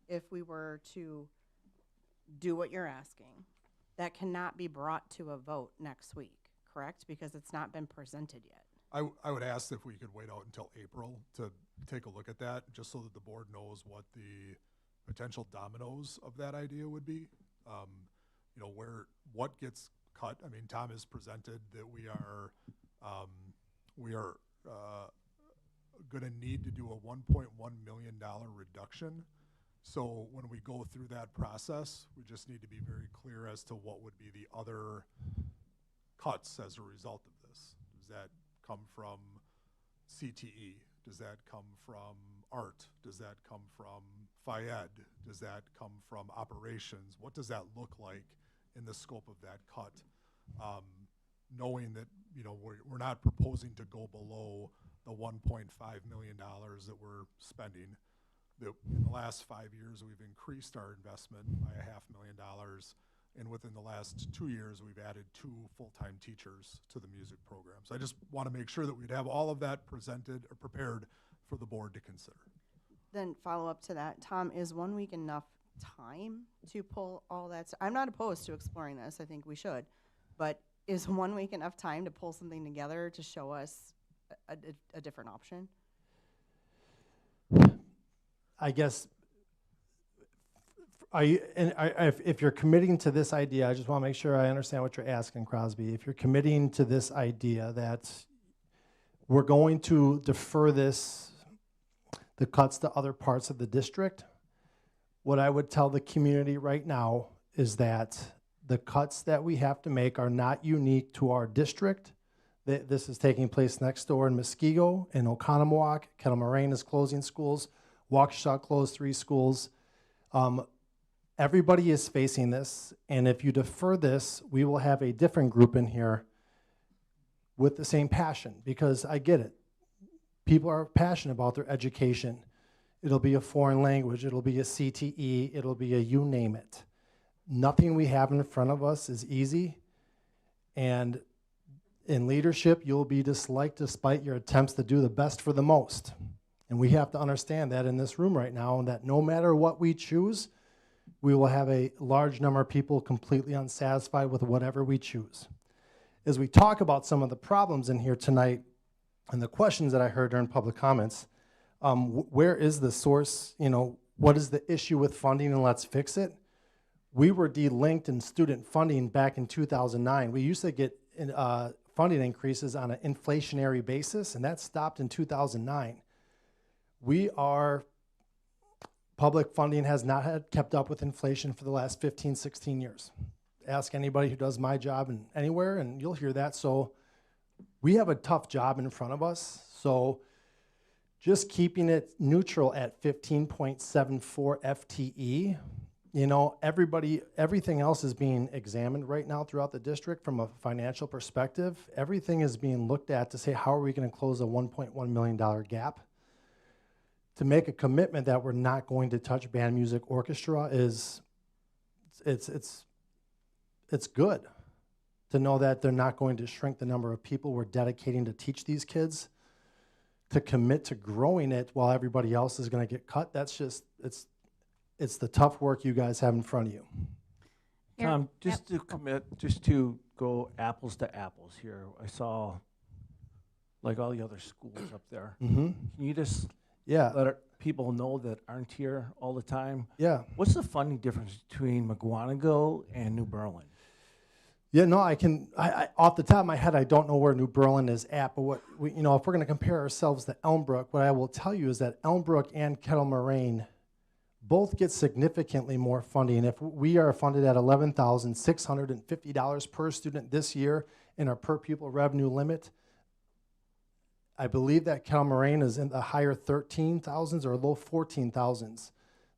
C: If we were to do what you're asking, that cannot be brought to a vote next week, correct? Because it's not been presented yet.
I: I would ask if we could wait out until April to take a look at that, just so that the board knows what the potential dominoes of that idea would be. What gets cut. Tom has presented that we are going to need to do a $1.1 million reduction. So when we go through that process, we just need to be very clear as to what would be the other cuts as a result of this. Does that come from CTE? Does that come from art? Does that come from FIED? Does that come from operations? What does that look like in the scope of that cut? Knowing that, you know, we're not proposing to go below the $1.5 million that we're spending. In the last 5 years, we've increased our investment by $500,000, and within the last 2 years, we've added 2 full-time teachers to the music program. So I just want to make sure that we'd have all of that presented or prepared for the board to consider.
C: Then follow up to that, Tom, is 1 week enough time to pull all that? I'm not opposed to exploring this. I think we should, but is 1 week enough time to pull something together to show us a different option?
E: I guess, if you're committing to this idea, I just want to make sure I understand what you're asking, Crosby. If you're committing to this idea that we're going to defer the cuts to other parts of the district, what I would tell the community right now is that the cuts that we have to make are not unique to our district. This is taking place next door in Muskego, in Oconomowoc. Kettle Moraine is closing schools. Waukesha closed 3 schools. Everybody is facing this, and if you defer this, we will have a different group in here with the same passion, because I get it. People are passionate about their education. It'll be a foreign language, it'll be a CTE, it'll be a you name it. Nothing we have in front of us is easy, and in leadership, you'll be disliked despite your attempts to do the best for the most. And we have to understand that in this room right now, and that no matter what we choose, we will have a large number of people completely unsatisfied with whatever we choose. As we talk about some of the problems in here tonight and the questions that I heard during public comments, where is the source, you know, what is the issue with funding, and let's fix it? We were delinked in student funding back in 2009. We used to get funding increases on an inflationary basis, and that stopped in 2009. Public funding has not kept up with inflation for the last 15, 16 years. Ask anybody who does my job anywhere, and you'll hear that. So we have a tough job in front of us. So just keeping it neutral at 15.74 FTE, you know, everything else is being examined right now throughout the district from a financial perspective. Everything is being looked at to say, how are we going to close a $1.1 million gap? To make a commitment that we're not going to touch band music orchestra it's good to know that they're not going to shrink the number of people we're dedicating to teach these kids. To commit to growing it while everybody else is going to get cut, that's just, it's the tough work you guys have in front of you.
B: Tom, just to commit, just to go apples to apples here, I saw like all the other schools up there.
E: Mm-hmm.
B: Can you just let people know that aren't here all the time?
E: Yeah.
B: What's the funding difference between Mukwonago and New Berlin?
E: Yeah, no, I off the top of my head, I don't know where New Berlin is at, but if we're going to compare ourselves to Elmbrook, what I will tell you is that Elmbrook and Kettle Moraine both get significantly more funding. If we are funded at $11,650 per student this year in our per pupil revenue limit, I believe that Kettle Moraine is in the higher 13,000s or low 14,000s.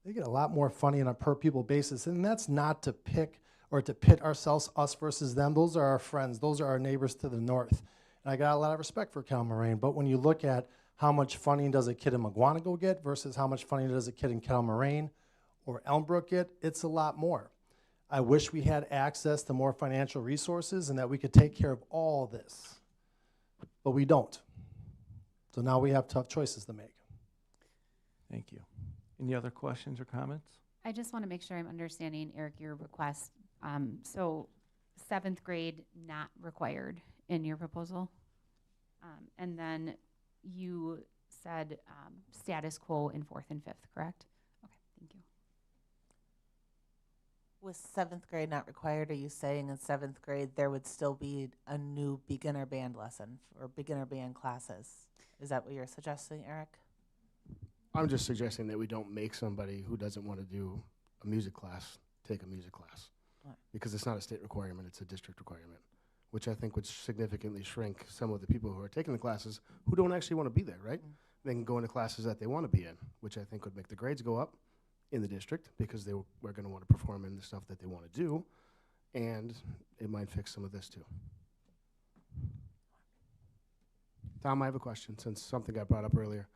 E: They get a lot more funding on a per pupil basis, and that's not to pick or to pit ourselves, us versus them. Those are our friends. Those are our neighbors to the north. And I got a lot of respect for Kettle Moraine, but when you look at how much funding does a kid in Mukwonago get versus how much funding does a kid in Kettle Moraine or Elmbrook get, it's a lot more. I wish we had access to more financial resources and that we could take care of all this, but we don't. So now we have tough choices to make.
B: Thank you. Any other questions or comments?
W: I just want to make sure I'm understanding, Eric, your request. So 7th grade not required in your proposal. And then you said status quo in 4th and 5th, correct? Okay, thank you.
D: With 7th grade not required, are you saying in 7th grade there would still be a new beginner band lesson or beginner band classes? Is that what you're suggesting, Eric?
G: I'm just suggesting that we don't make somebody who doesn't want to do a music class take a music class. Because it's not a state requirement, it's a district requirement. which I think would significantly shrink some of the people who are taking the classes who don't actually want to be there, right? They can go into classes that they want to be in, which I think would make the grades go up in the district because they were going to want to perform in the stuff that they want to do, and it might fix some of this too. Tom, I have a question since something got brought up earlier.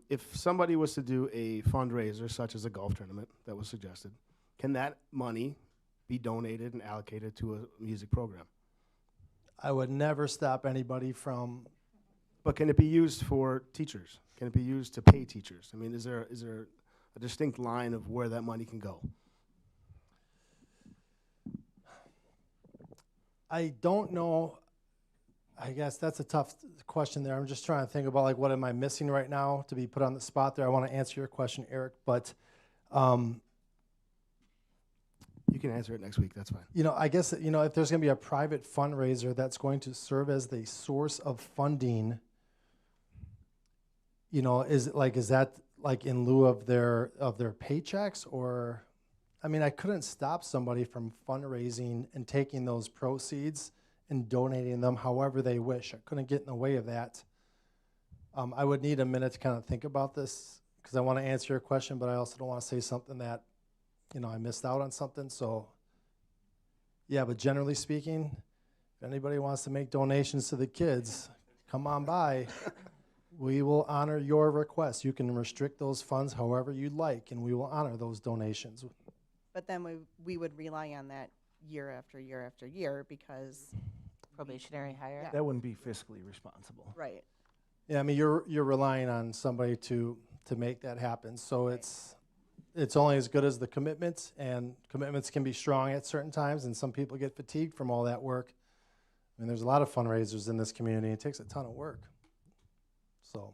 G: If somebody was to do a fundraiser such as a golf tournament that was suggested, can that money be donated and allocated to a music program?
E: I would never stop anybody from.
G: But can it be used for teachers? Can it be used to pay teachers? I mean, is there a distinct line of where that money can go?
E: I don't know. I guess that's a tough question there. I'm just trying to think about like what am I missing right now to be put on the spot there. I want to answer your question, Eric, but
G: you can answer it next week. That's fine.
E: You know, I guess, you know, if there's going to be a private fundraiser that's going to serve as the source of funding, you know, is that like in lieu of their paychecks? Or, I mean, I couldn't stop somebody from fundraising and taking those proceeds and donating them however they wish. I couldn't get in the way of that. I would need a minute to kind of think about this because I want to answer your question, but I also don't want to say something that, you know, I missed out on something. So, yeah, but generally speaking, if anybody wants to make donations to the kids, come on by. We will honor your request. You can restrict those funds however you'd like, and we will honor those donations.
C: But then we would rely on that year after year after year because
D: probationary hire.
C: Yeah.
B: That wouldn't be fiscally responsible.
C: Right.
E: Yeah, I mean, you're relying on somebody to make that happen. So it's only as good as the commitments, and commitments can be strong at certain times, and some people get fatigued from all that work. I mean, there's a lot of fundraisers in this community. It takes a ton of work. So.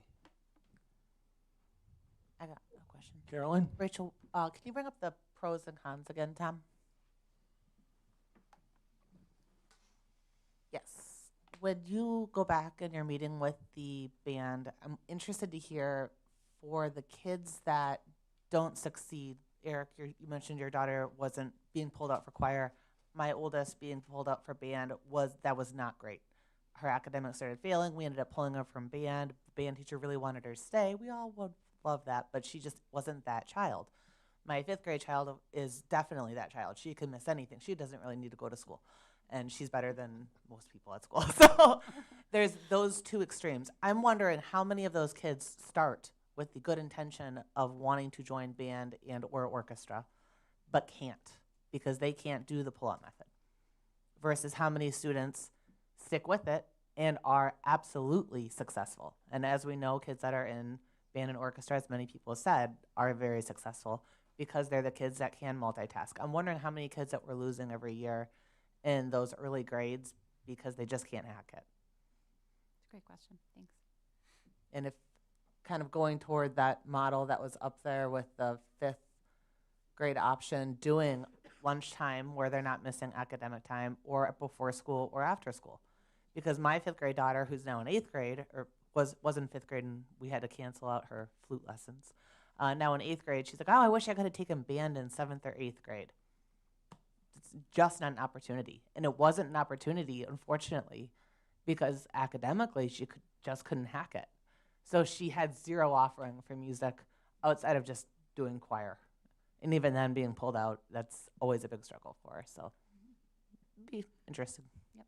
D: I got a question.
B: Carolyn?
D: Rachel, can you bring up the pros and cons again, Tom? Yes. When you go back in your meeting with the band, I'm interested to hear for the kids that don't succeed. Eric, you mentioned your daughter wasn't being pulled out for choir. My oldest being pulled out for band was not great. Her academics started failing. We ended up pulling her from band. The band teacher really wanted her to stay. We all would love that, but she just wasn't that child. My 5th grade child is definitely that child. She can miss anything. She doesn't really need to go to school, and she's better than most people at school. So there's those two extremes. I'm wondering how many of those kids start with the good intention of wanting to join band and or orchestra, but can't because they can't do the pull-out method, versus how many students stick with it and are absolutely successful. And as we know, kids that are in band and orchestra, as many people have said, are very successful because they're the kids that can multitask. I'm wondering how many kids that we're losing every year in those early grades because they just can't hack it.
W: It's a great question. Thanks.
D: And if kind of going toward that model that was up there with the 5th grade option, doing lunchtime where they're not missing academic time, or before school or after school. Because my 5th grade daughter, who's now in 8th grade, or was in 5th grade and we had to cancel out her flute lessons, now in 8th grade, she's like, oh, I wish I could have taken band in 7th or 8th grade. It's just not an opportunity. And it wasn't an opportunity, unfortunately, because academically she just couldn't hack it. So she had zero offering for music outside of just doing choir. And even then being pulled out, that's always a big struggle for her. So be interested.
W: Yep,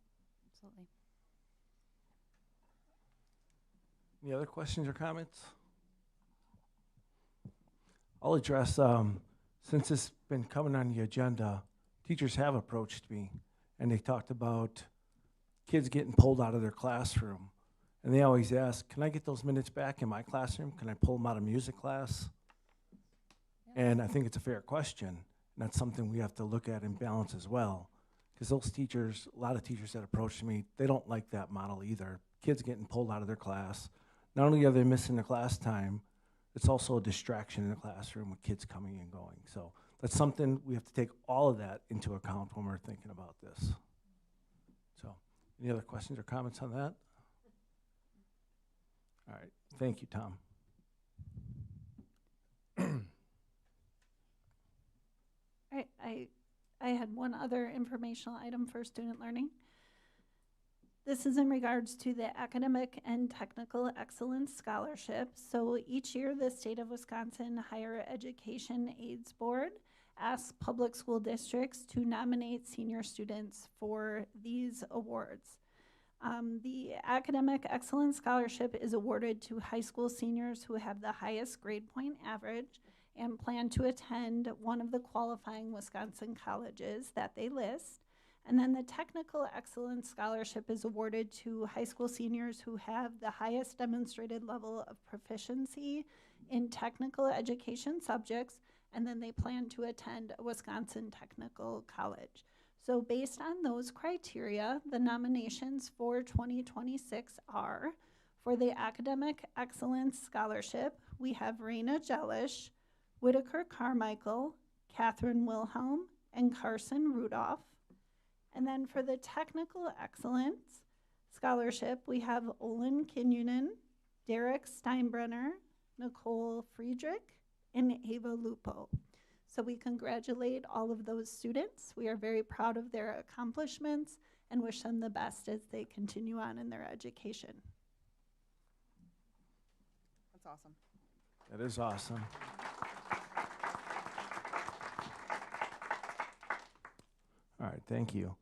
W: absolutely.
B: Any other questions or comments? I'll address, since it's been coming on the agenda, teachers have approached me, and they talked about kids getting pulled out of their classroom. And they always ask, can I get those minutes back in my classroom? Can I pull them out of music class? And I think it's a fair question. And that's something we have to look at and balance as well. Because those teachers, a lot of teachers that approach me, they don't like that model either. Kids getting pulled out of their class. Not only are they missing the class time, it's also a distraction in the classroom with kids coming and going. So that's something we have to take all of that into account when we're thinking about this. So any other questions or comments on that? All right, thank you, Tom.
A: All right, I had one other informational item for student learning. This is in regards to the Academic and Technical Excellence Scholarship. So each year, the State of Wisconsin Higher Education Aids Board asks public school districts to nominate senior students for these awards. The Academic Excellence Scholarship is awarded to high school seniors who have the highest grade point average and plan to attend one of the qualifying Wisconsin colleges that they list. And then the Technical Excellence Scholarship is awarded to high school seniors who have the highest demonstrated level of proficiency in technical education subjects, and then they plan to attend a Wisconsin technical college. So based on those criteria, the nominations for 2026 are, for the Academic Excellence Scholarship, we have Raina Jellish, Whitaker Carmichael, Catherine Wilhelm, and Carson Rudolph. And then for the Technical Excellence Scholarship, we have Olin Kinnunen, Derek Steinbrenner, Nicole Friedrich, and Ava Lupo. So we congratulate all of those students. We are very proud of their accomplishments and wish them the best as they continue on in their education.
C: That's awesome.
B: That is awesome. All right, thank you.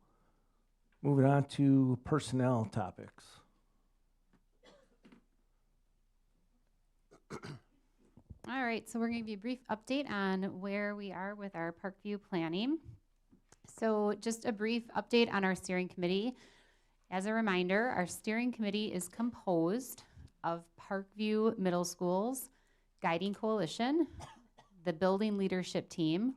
B: Moving on to personnel topics.
W: All right, so we're going to give you a brief update on where we are with our Parkview planning. So just a brief update on our steering committee. As a reminder, our steering committee is composed of Parkview Middle School's Guiding Coalition, the building leadership team,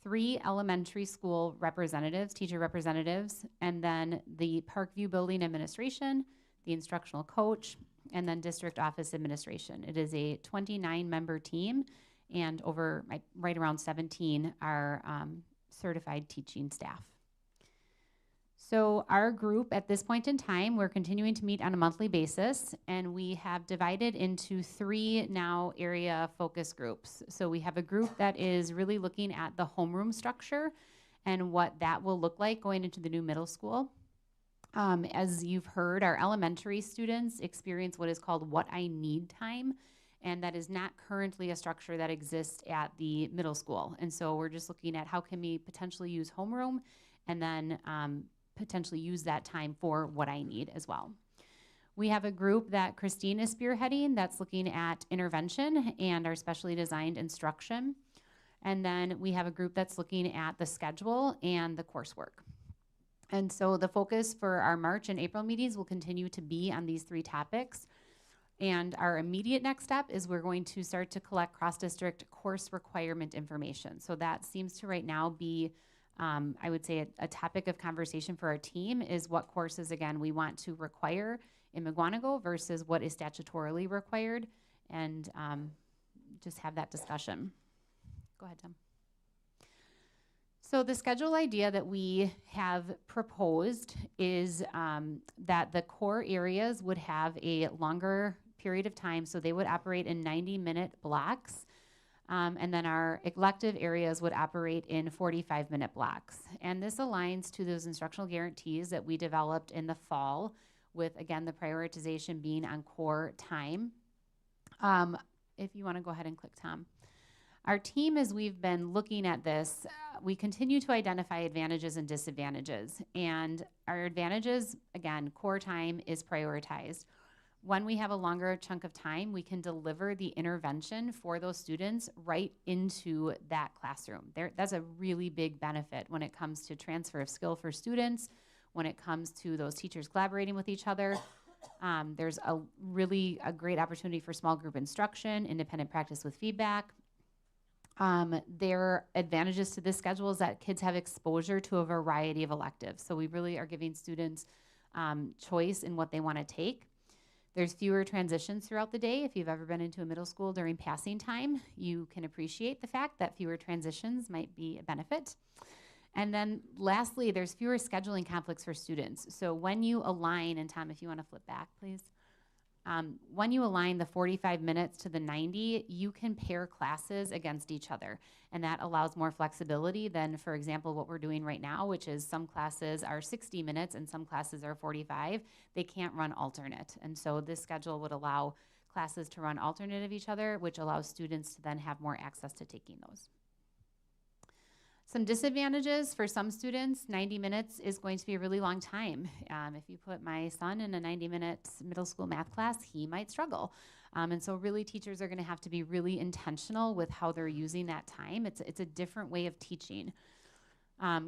W: 3 elementary school representatives, teacher representatives, and then the Parkview Building Administration, the instructional coach, and then district office administration. It is a 29-member team, and over right around 17 are certified teaching staff. So our group at this point in time, we're continuing to meet on a monthly basis, and we have divided into 3 now area focus groups. So we have a group that is really looking at the homeroom structure and what that will look like going into the new middle school. As you've heard, our elementary students experience what is called What I Need time, and that is not currently a structure that exists at the middle school. And so we're just looking at how can we potentially use homeroom and then potentially use that time for what I need as well. We have a group that Christine is spearheading that's looking at intervention and our specially designed instruction. And then we have a group that's looking at the schedule and the coursework. And so the focus for our March and April meetings will continue to be on these 3 topics. And our immediate next step is we're going to start to collect cross-district course requirement information. So that seems to right now be I would say a topic of conversation for our team is what courses, again, we want to require in Mukwonago versus what is statutorily required, and just have that discussion. Go ahead, Tom. So the schedule idea that we have proposed is that the core areas would have a longer period of time, so they would operate in 90-minute blocks. And then our elective areas would operate in 45-minute blocks. And this aligns to those instructional guarantees that we developed in the fall with, again, the prioritization being on core time. If you want to go ahead and click, Tom. Our team, as we've been looking at this, we continue to identify advantages and disadvantages. And our advantages, again, core time is prioritized. When we have a longer chunk of time, we can deliver the intervention for those students right into that classroom. That's a really big benefit when it comes to transfer of skill for students, when it comes to those teachers collaborating with each other. There's a great opportunity for small group instruction, independent practice with feedback. There are advantages to this schedule is that kids have exposure to a variety of electives. So we really are giving students choice in what they want to take. There's fewer transitions throughout the day. If you've ever been into a middle school during passing time, you can appreciate the fact that fewer transitions might be a benefit. And then lastly, there's fewer scheduling conflicts for students. So when you align, and Tom, if you want to flip back, please. When you align the 45 minutes to the 90, you can pair classes against each other. And that allows more flexibility than, for example, what we're doing right now, which is some classes are 60 minutes and some classes are 45. They can't run alternate. And so this schedule would allow classes to run alternate of each other, which allows students to then have more access to taking those. Some disadvantages for some students, 90 minutes is going to be a really long time. If you put my son in a 90-minute middle school math class, he might struggle. And so really teachers are gonna have to be really intentional with how they're using that time. It's a different way of teaching.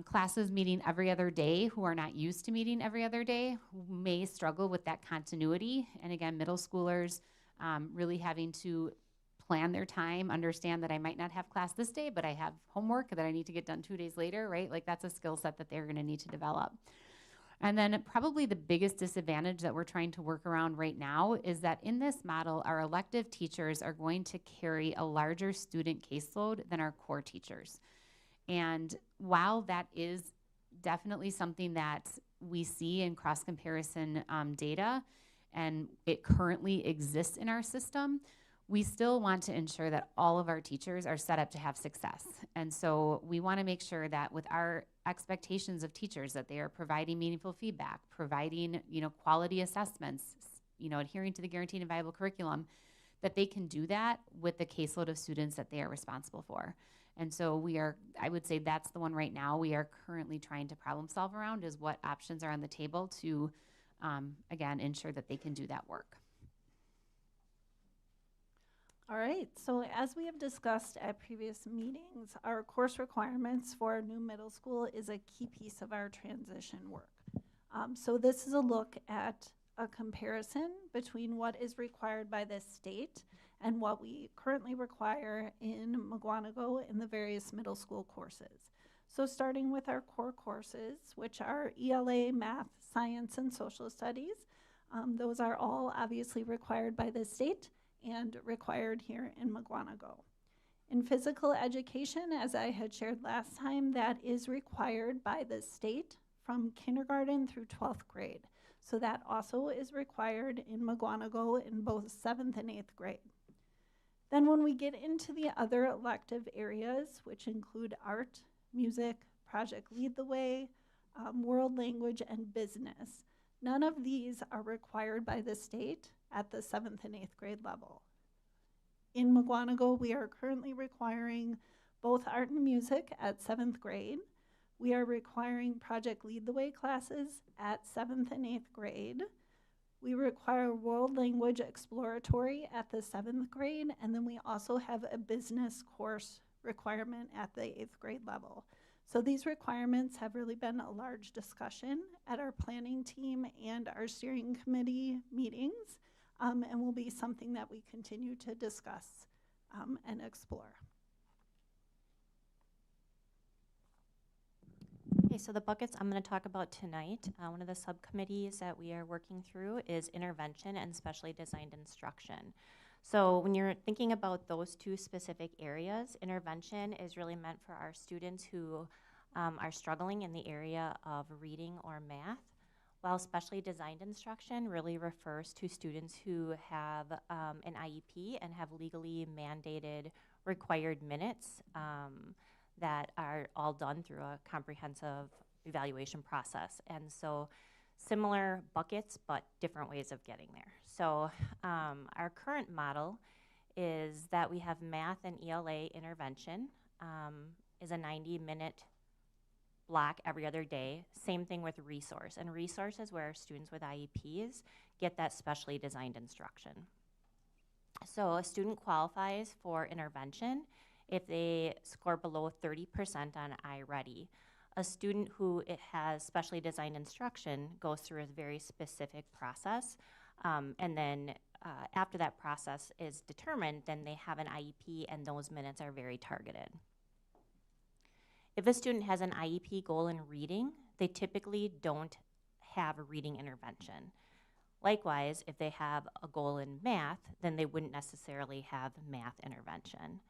W: Classes meeting every other day who are not used to meeting every other day may struggle with that continuity. And again, middle schoolers really having to plan their time, understand that I might not have class this day, but I have homework that I need to get done 2 days later, right? Like that's a skill set that they're gonna need to develop. And then probably the biggest disadvantage that we're trying to work around right now is that in this model, our elective teachers are going to carry a larger student caseload than our core teachers. And while that is definitely something that we see in cross-comparison data, and it currently exists in our system, we still want to ensure that all of our teachers are set up to have success. And so we want to make sure that with our expectations of teachers, that they are providing meaningful feedback, providing, quality assessments, adhering to the guaranteed and viable curriculum, that they can do that with the caseload of students that they are responsible for. And so I would say that's the one right now we are currently trying to problem solve around, is what options are on the table to, again, ensure that they can do that work.
A: All right, so as we have discussed at previous meetings, our course requirements for our new middle school is a key piece of our transition work. So this is a look at a comparison between what is required by the state and what we currently require in Mukwonago in the various middle school courses. So starting with our core courses, which are ELA, math, science, and social studies, those are all obviously required by the state and required here in Mukwonago. In physical education, as I had shared last time, that is required by the state from kindergarten through 12th grade. So that also is required in Mukwonago in both 7th and 8th grade. Then when we get into the other elective areas, which include art, music, Project Lead the Way, world language, and business, none of these are required by the state at the 7th and 8th grade level. In Mukwonago, we are currently requiring both art and music at 7th grade. We are requiring Project Lead the Way classes at 7th and 8th grade. We require world language exploratory at the 7th grade, and then we also have a business course requirement at the 8th grade level. So these requirements have really been a large discussion at our planning team and our steering committee meetings, and will be something that we continue to discuss and explore.
J: Okay, so the buckets I'm going to talk about tonight, one of the subcommittees that we are working through is intervention and specially designed instruction. So when you're thinking about those two specific areas, intervention is really meant for our students who are struggling in the area of reading or math, while specially designed instruction really refers to students who have an IEP and have legally mandated required minutes that are all done through a comprehensive evaluation process. And so similar buckets, but different ways of getting there. So our current model is that we have math and ELA intervention is a 90-minute block every other day. Same thing with resource. And resource is where students with IEPs get that specially designed instruction. So a student qualifies for intervention if they score below 30% on iReady. A student who has specially designed instruction goes through a very specific process, and then after that process is determined, then they have an IEP and those minutes are very targeted. If a student has an IEP goal in reading, they typically don't have a reading intervention. Likewise, if they have a goal in math, then they wouldn't necessarily have math intervention.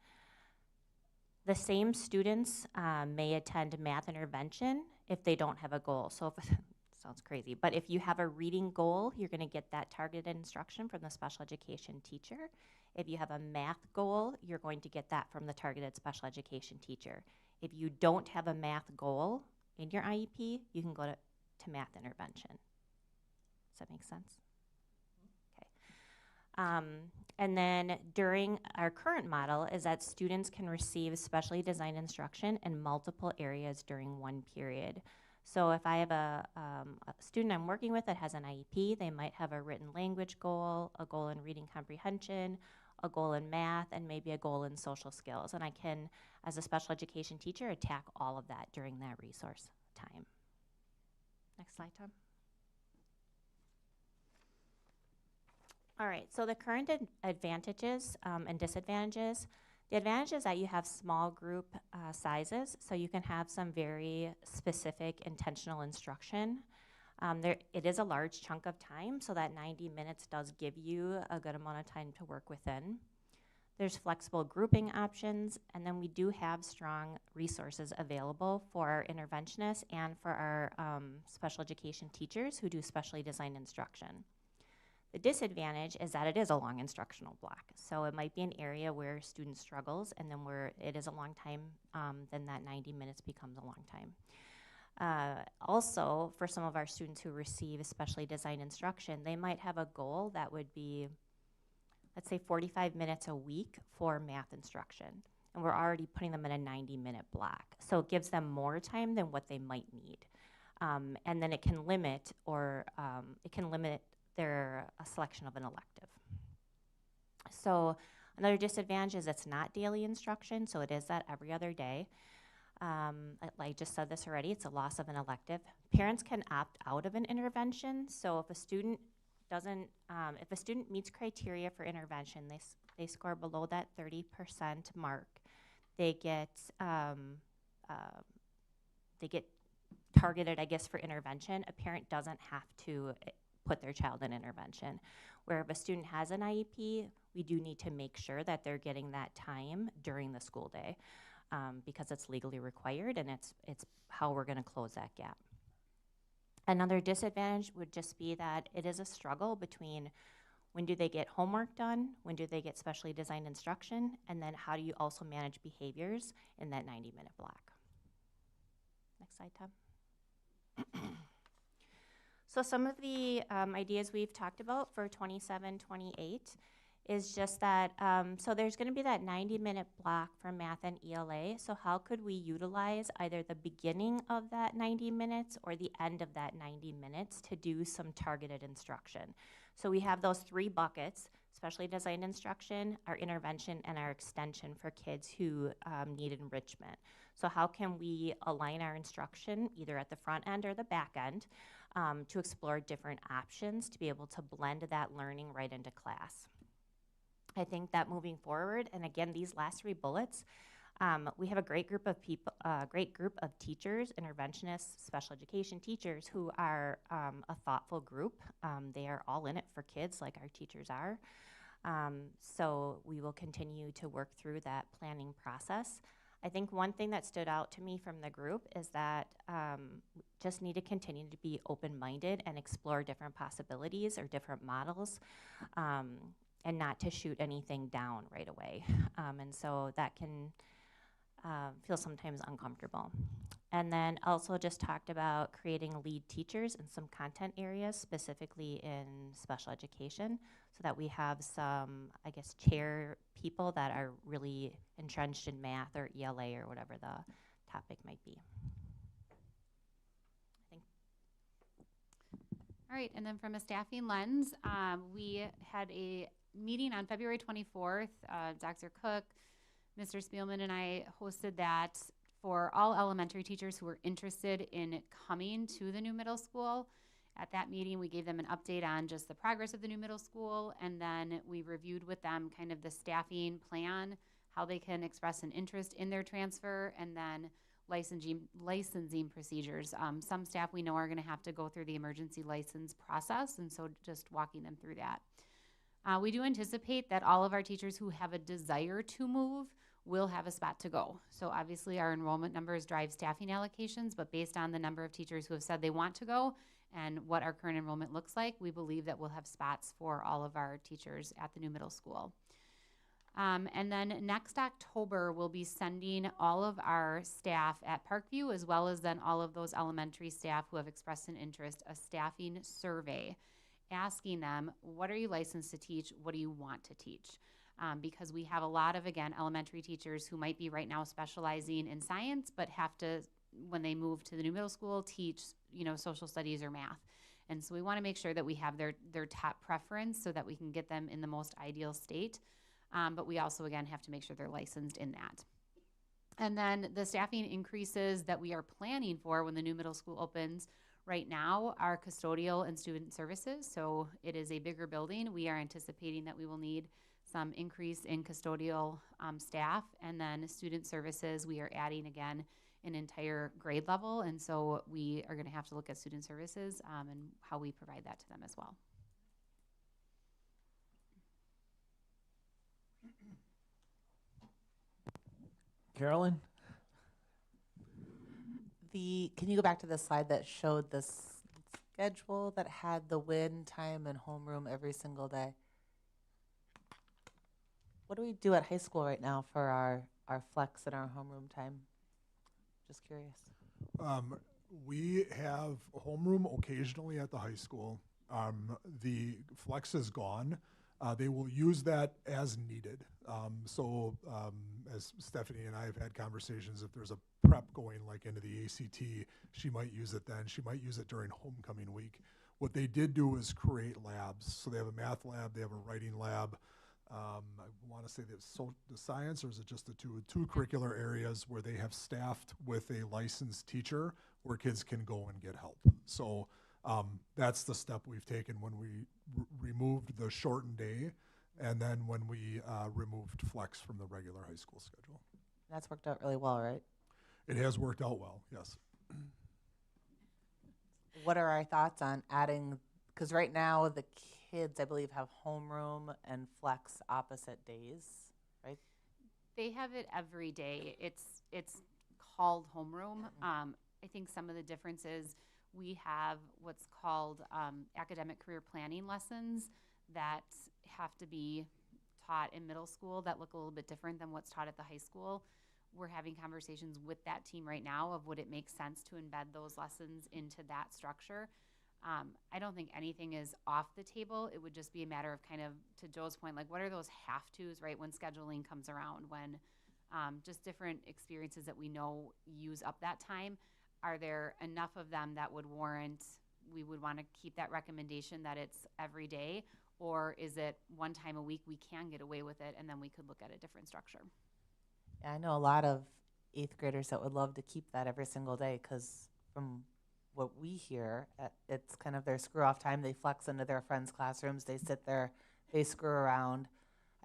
J: The same students may attend math intervention if they don't have a goal. So sounds crazy, but if you have a reading goal, you're gonna get that targeted instruction from the special education teacher. If you have a math goal, you're going to get that from the targeted special education teacher. If you don't have a math goal in your IEP, you can go to math intervention. Does that make sense? And then during our current model is that students can receive specially designed instruction in multiple areas during one period. So if I have a student I'm working with that has an IEP, they might have a written language goal, a goal in reading comprehension, a goal in math, and maybe a goal in social skills. And I can, as a special education teacher, attack all of that during that resource time. Next slide, Tom. All right, so the current advantages and disadvantages. The advantage is that you have small group sizes, so you can have some very specific intentional instruction. It is a large chunk of time, so that 90 minutes does give you a good amount of time to work within. There's flexible grouping options, and then we do have strong resources available for our interventionists and for our special education teachers who do specially designed instruction. The disadvantage is that it is a long instructional block. So it might be an area where student struggles, and then where it is a long time, then that 90 minutes becomes a long time. Also, for some of our students who receive specially designed instruction, they might have a goal that would be, let's say 45 minutes a week for math instruction. And we're already putting them in a 90-minute block. So it gives them more time than what they might need. And then it can limit their selection of an elective. So another disadvantage is it's not daily instruction, so it is that every other day. I just said this already, it's a loss of an elective. Parents can opt out of an intervention, so if a student meets criteria for intervention, they score below that 30% mark, they get targeted, I guess, for intervention. A parent doesn't have to put their child in intervention. Where if a student has an IEP, we do need to make sure that they're getting that time during the school day because it's legally required, and it's how we're gonna close that gap. Another disadvantage would just be that it is a struggle between when do they get homework done, when do they get specially designed instruction, and then how do you also manage behaviors in that 90-minute block. Next slide, Tom. So some of the ideas we've talked about for 27-28 is just that, so there's gonna be that 90-minute block for math and ELA, so how could we utilize either the beginning of that 90 minutes or the end of that 90 minutes to do some targeted instruction? So we have those three buckets: specially designed instruction, our intervention, and our extension for kids who need enrichment. So how can we align our instruction either at the front end or the back end to explore different options to be able to blend that learning right into class? I think that moving forward, and again, these last three bullets, we have a great group of people, great group of teachers, interventionists, special education teachers who are a thoughtful group. They are all in it for kids like our teachers are. So we will continue to work through that planning process. I think one thing that stood out to me from the group is that just need to continue to be open-minded and explore different possibilities or different models, and not to shoot anything down right away. And so that can feel sometimes uncomfortable. And then also just talked about creating lead teachers in some content areas, specifically in special education, so that we have some, I guess, chair people that are really entrenched in math or ELA or whatever the topic might be.
W: All right, and then from a staffing lens, we had a meeting on February 24th. Dr. Cook, Mr. Spielman, and I hosted that for all elementary teachers who were interested in coming to the new middle school. At that meeting, we gave them an update on just the progress of the new middle school, and then we reviewed with them kind of the staffing plan, how they can express an interest in their transfer, and then licensing procedures. Some staff we know are going to have to go through the emergency license process, and so just walking them through that. We do anticipate that all of our teachers who have a desire to move will have a spot to go. So obviously our enrollment numbers drive staffing allocations, but based on the number of teachers who have said they want to go and what our current enrollment looks like, we believe that we'll have spots for all of our teachers at the new middle school. And then next October, we'll be sending all of our staff at Parkview, as well as then all of those elementary staff who have expressed an interest, a staffing survey, asking them, what are you licensed to teach? What do you want to teach? Because we have a lot of, again, elementary teachers who might be right now specializing in science, but have to, when they move to the new middle school, teach, social studies or math. And so we want to make sure that we have their top preference so that we can get them in the most ideal state. But we also, again, have to make sure they're licensed in that. And then the staffing increases that we are planning for when the new middle school opens right now are custodial and student services. So it is a bigger building. We are anticipating that we will need some increase in custodial staff. And then student services, we are adding, again, an entire grade level. And so we are going to have to look at student services and how we provide that to them as well.
B: Carolyn?
D: Can you go back to the slide that showed the schedule that had the win time and homeroom every single day? What do we do at high school right now for our flex and our homeroom time? Just curious.
I: We have homeroom occasionally at the high school. The flex is gone. They will use that as needed. As Stephanie and I have had conversations, if there's a prep going like into the ACT, she might use it then. She might use it during homecoming week. What they did do is create labs. So they have a math lab, they have a writing lab. I want to say the science, or is it just the two curricular areas where they have staffed with a licensed teacher where kids can go and get help. So that's the step we've taken when we removed the shortened day, and then when we removed flex from the regular high school schedule.
D: That's worked out really well, right?
I: It has worked out well, yes.
D: What are our thoughts on adding, because right now the kids, I believe, have homeroom and flex opposite days, right?
W: They have it every day. It's called homeroom. I think some of the differences, we have what's called academic career planning lessons that have to be taught in middle school that look a little bit different than what's taught at the high school. We're having conversations with that team right now of would it make sense to embed those lessons into that structure. I don't think anything is off the table. It would just be a matter of kind of, to Joe's point, like what are those have-tos, right, when scheduling comes around, when just different experiences that we know use up that time. Are there enough of them that would warrant, we would want to keep that recommendation that it's every day, or is it one time a week we can get away with it and then we could look at a different structure?
D: Yeah, I know a lot of 8th graders that would love to keep that every single day because from what we hear, it's kind of their screw off time. They flex into their friends' classrooms. They sit there, they screw around.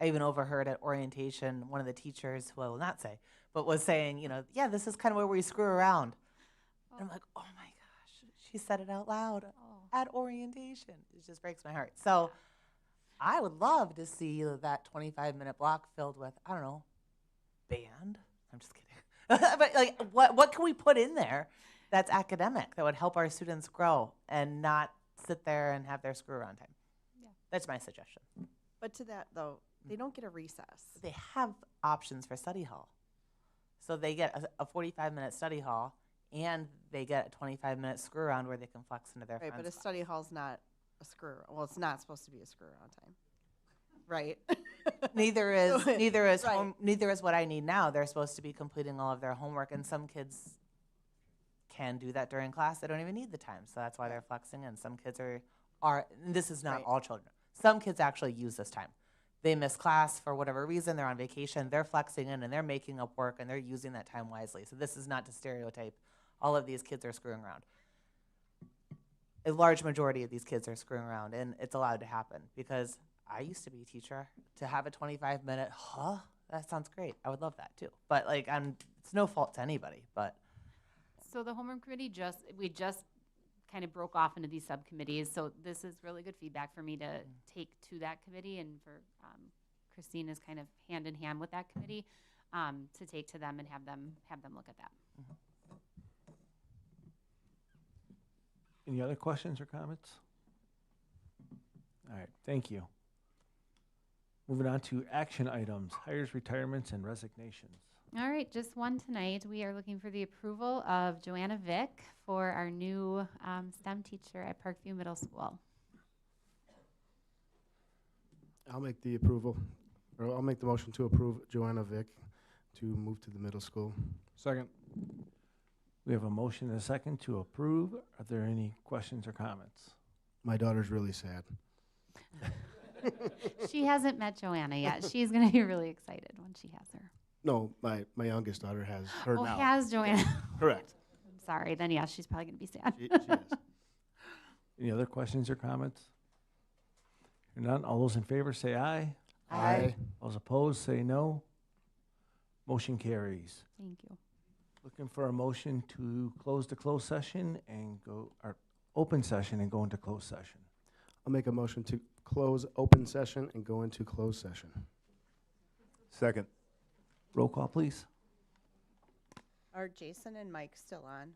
D: I even overheard at orientation, one of the teachers, who I will not say, but was saying, yeah, this is kind of where we screw around. Oh. And I'm like, oh my gosh, she said it out loud at orientation. It just breaks my heart. So I would love to see that 25-minute block filled with, I don't know, band. I'm just kidding. But like, what can we put in there that's academic that would help our students grow and not sit there and have their screw around time? Yeah, that's my suggestion.
C: But to that though, they don't get a recess.
D: They have options for study hall. So they get a 45-minute study hall and they get a 25-minute screw around where they can flex into their
C: Right,
D: friends'
C: but a study hall's not a screw. Well, it's not supposed to be a screw around time. Right.
D: neither is
C: Right.
D: neither is what I need now. They're supposed to be completing all of their homework, and some kids can do that during class. They don't even need the time, so that's why they're flexing. And some kids are and this is not
C: Right.
D: all children. Some kids actually use this time. They miss class for whatever reason. They're on vacation. They're flexing in and they're making up work and they're using that time wisely. So this is not to stereotype. All of these kids are screwing around. A large majority of these kids are screwing around, and it's allowed to happen because I used to be a teacher. To have a 25-minute, that sounds great. I would love that too. But like, it's no fault to anybody. But
W: So the homeroom committee we just kind of broke off into these subcommittees. So this is really good feedback for me to take to that committee, and for Christine is kind of hand in hand with that committee to take to them and have them look at that.
B: Any other questions or comments? All right, thank you. Moving on to action items, hires, retirements, and resignations.
W: All right, just one tonight. We are looking for the approval of Joanna Vick for our new STEM teacher at Parkview Middle School.
G: I'll make the approval, or I'll make the motion to approve Joanna Vick to move to the middle school.
I: Second.
B: We have a motion and a second to approve. Are there any questions or comments?
G: My daughter's really sad.
W: She hasn't met Joanna yet. She's going to be really excited when she has her.
G: No, my youngest daughter has her
W: Oh,
G: now.
W: has Joanna?
G: Correct.
W: I'm sorry. Then, yeah, she's probably going to be sad.
G: She is.
B: Any other questions or comments? Hearing none, all those in favor say aye.
G: Aye.
B: All those opposed say no. Motion carries.
W: Thank you.
B: Looking for a motion to close the closed session and go, or open session and go into closed session.
G: I'll make a motion to close open session and go into closed session.
I: Second.
B: Roll call, please.
C: Are Jason and Mike still on?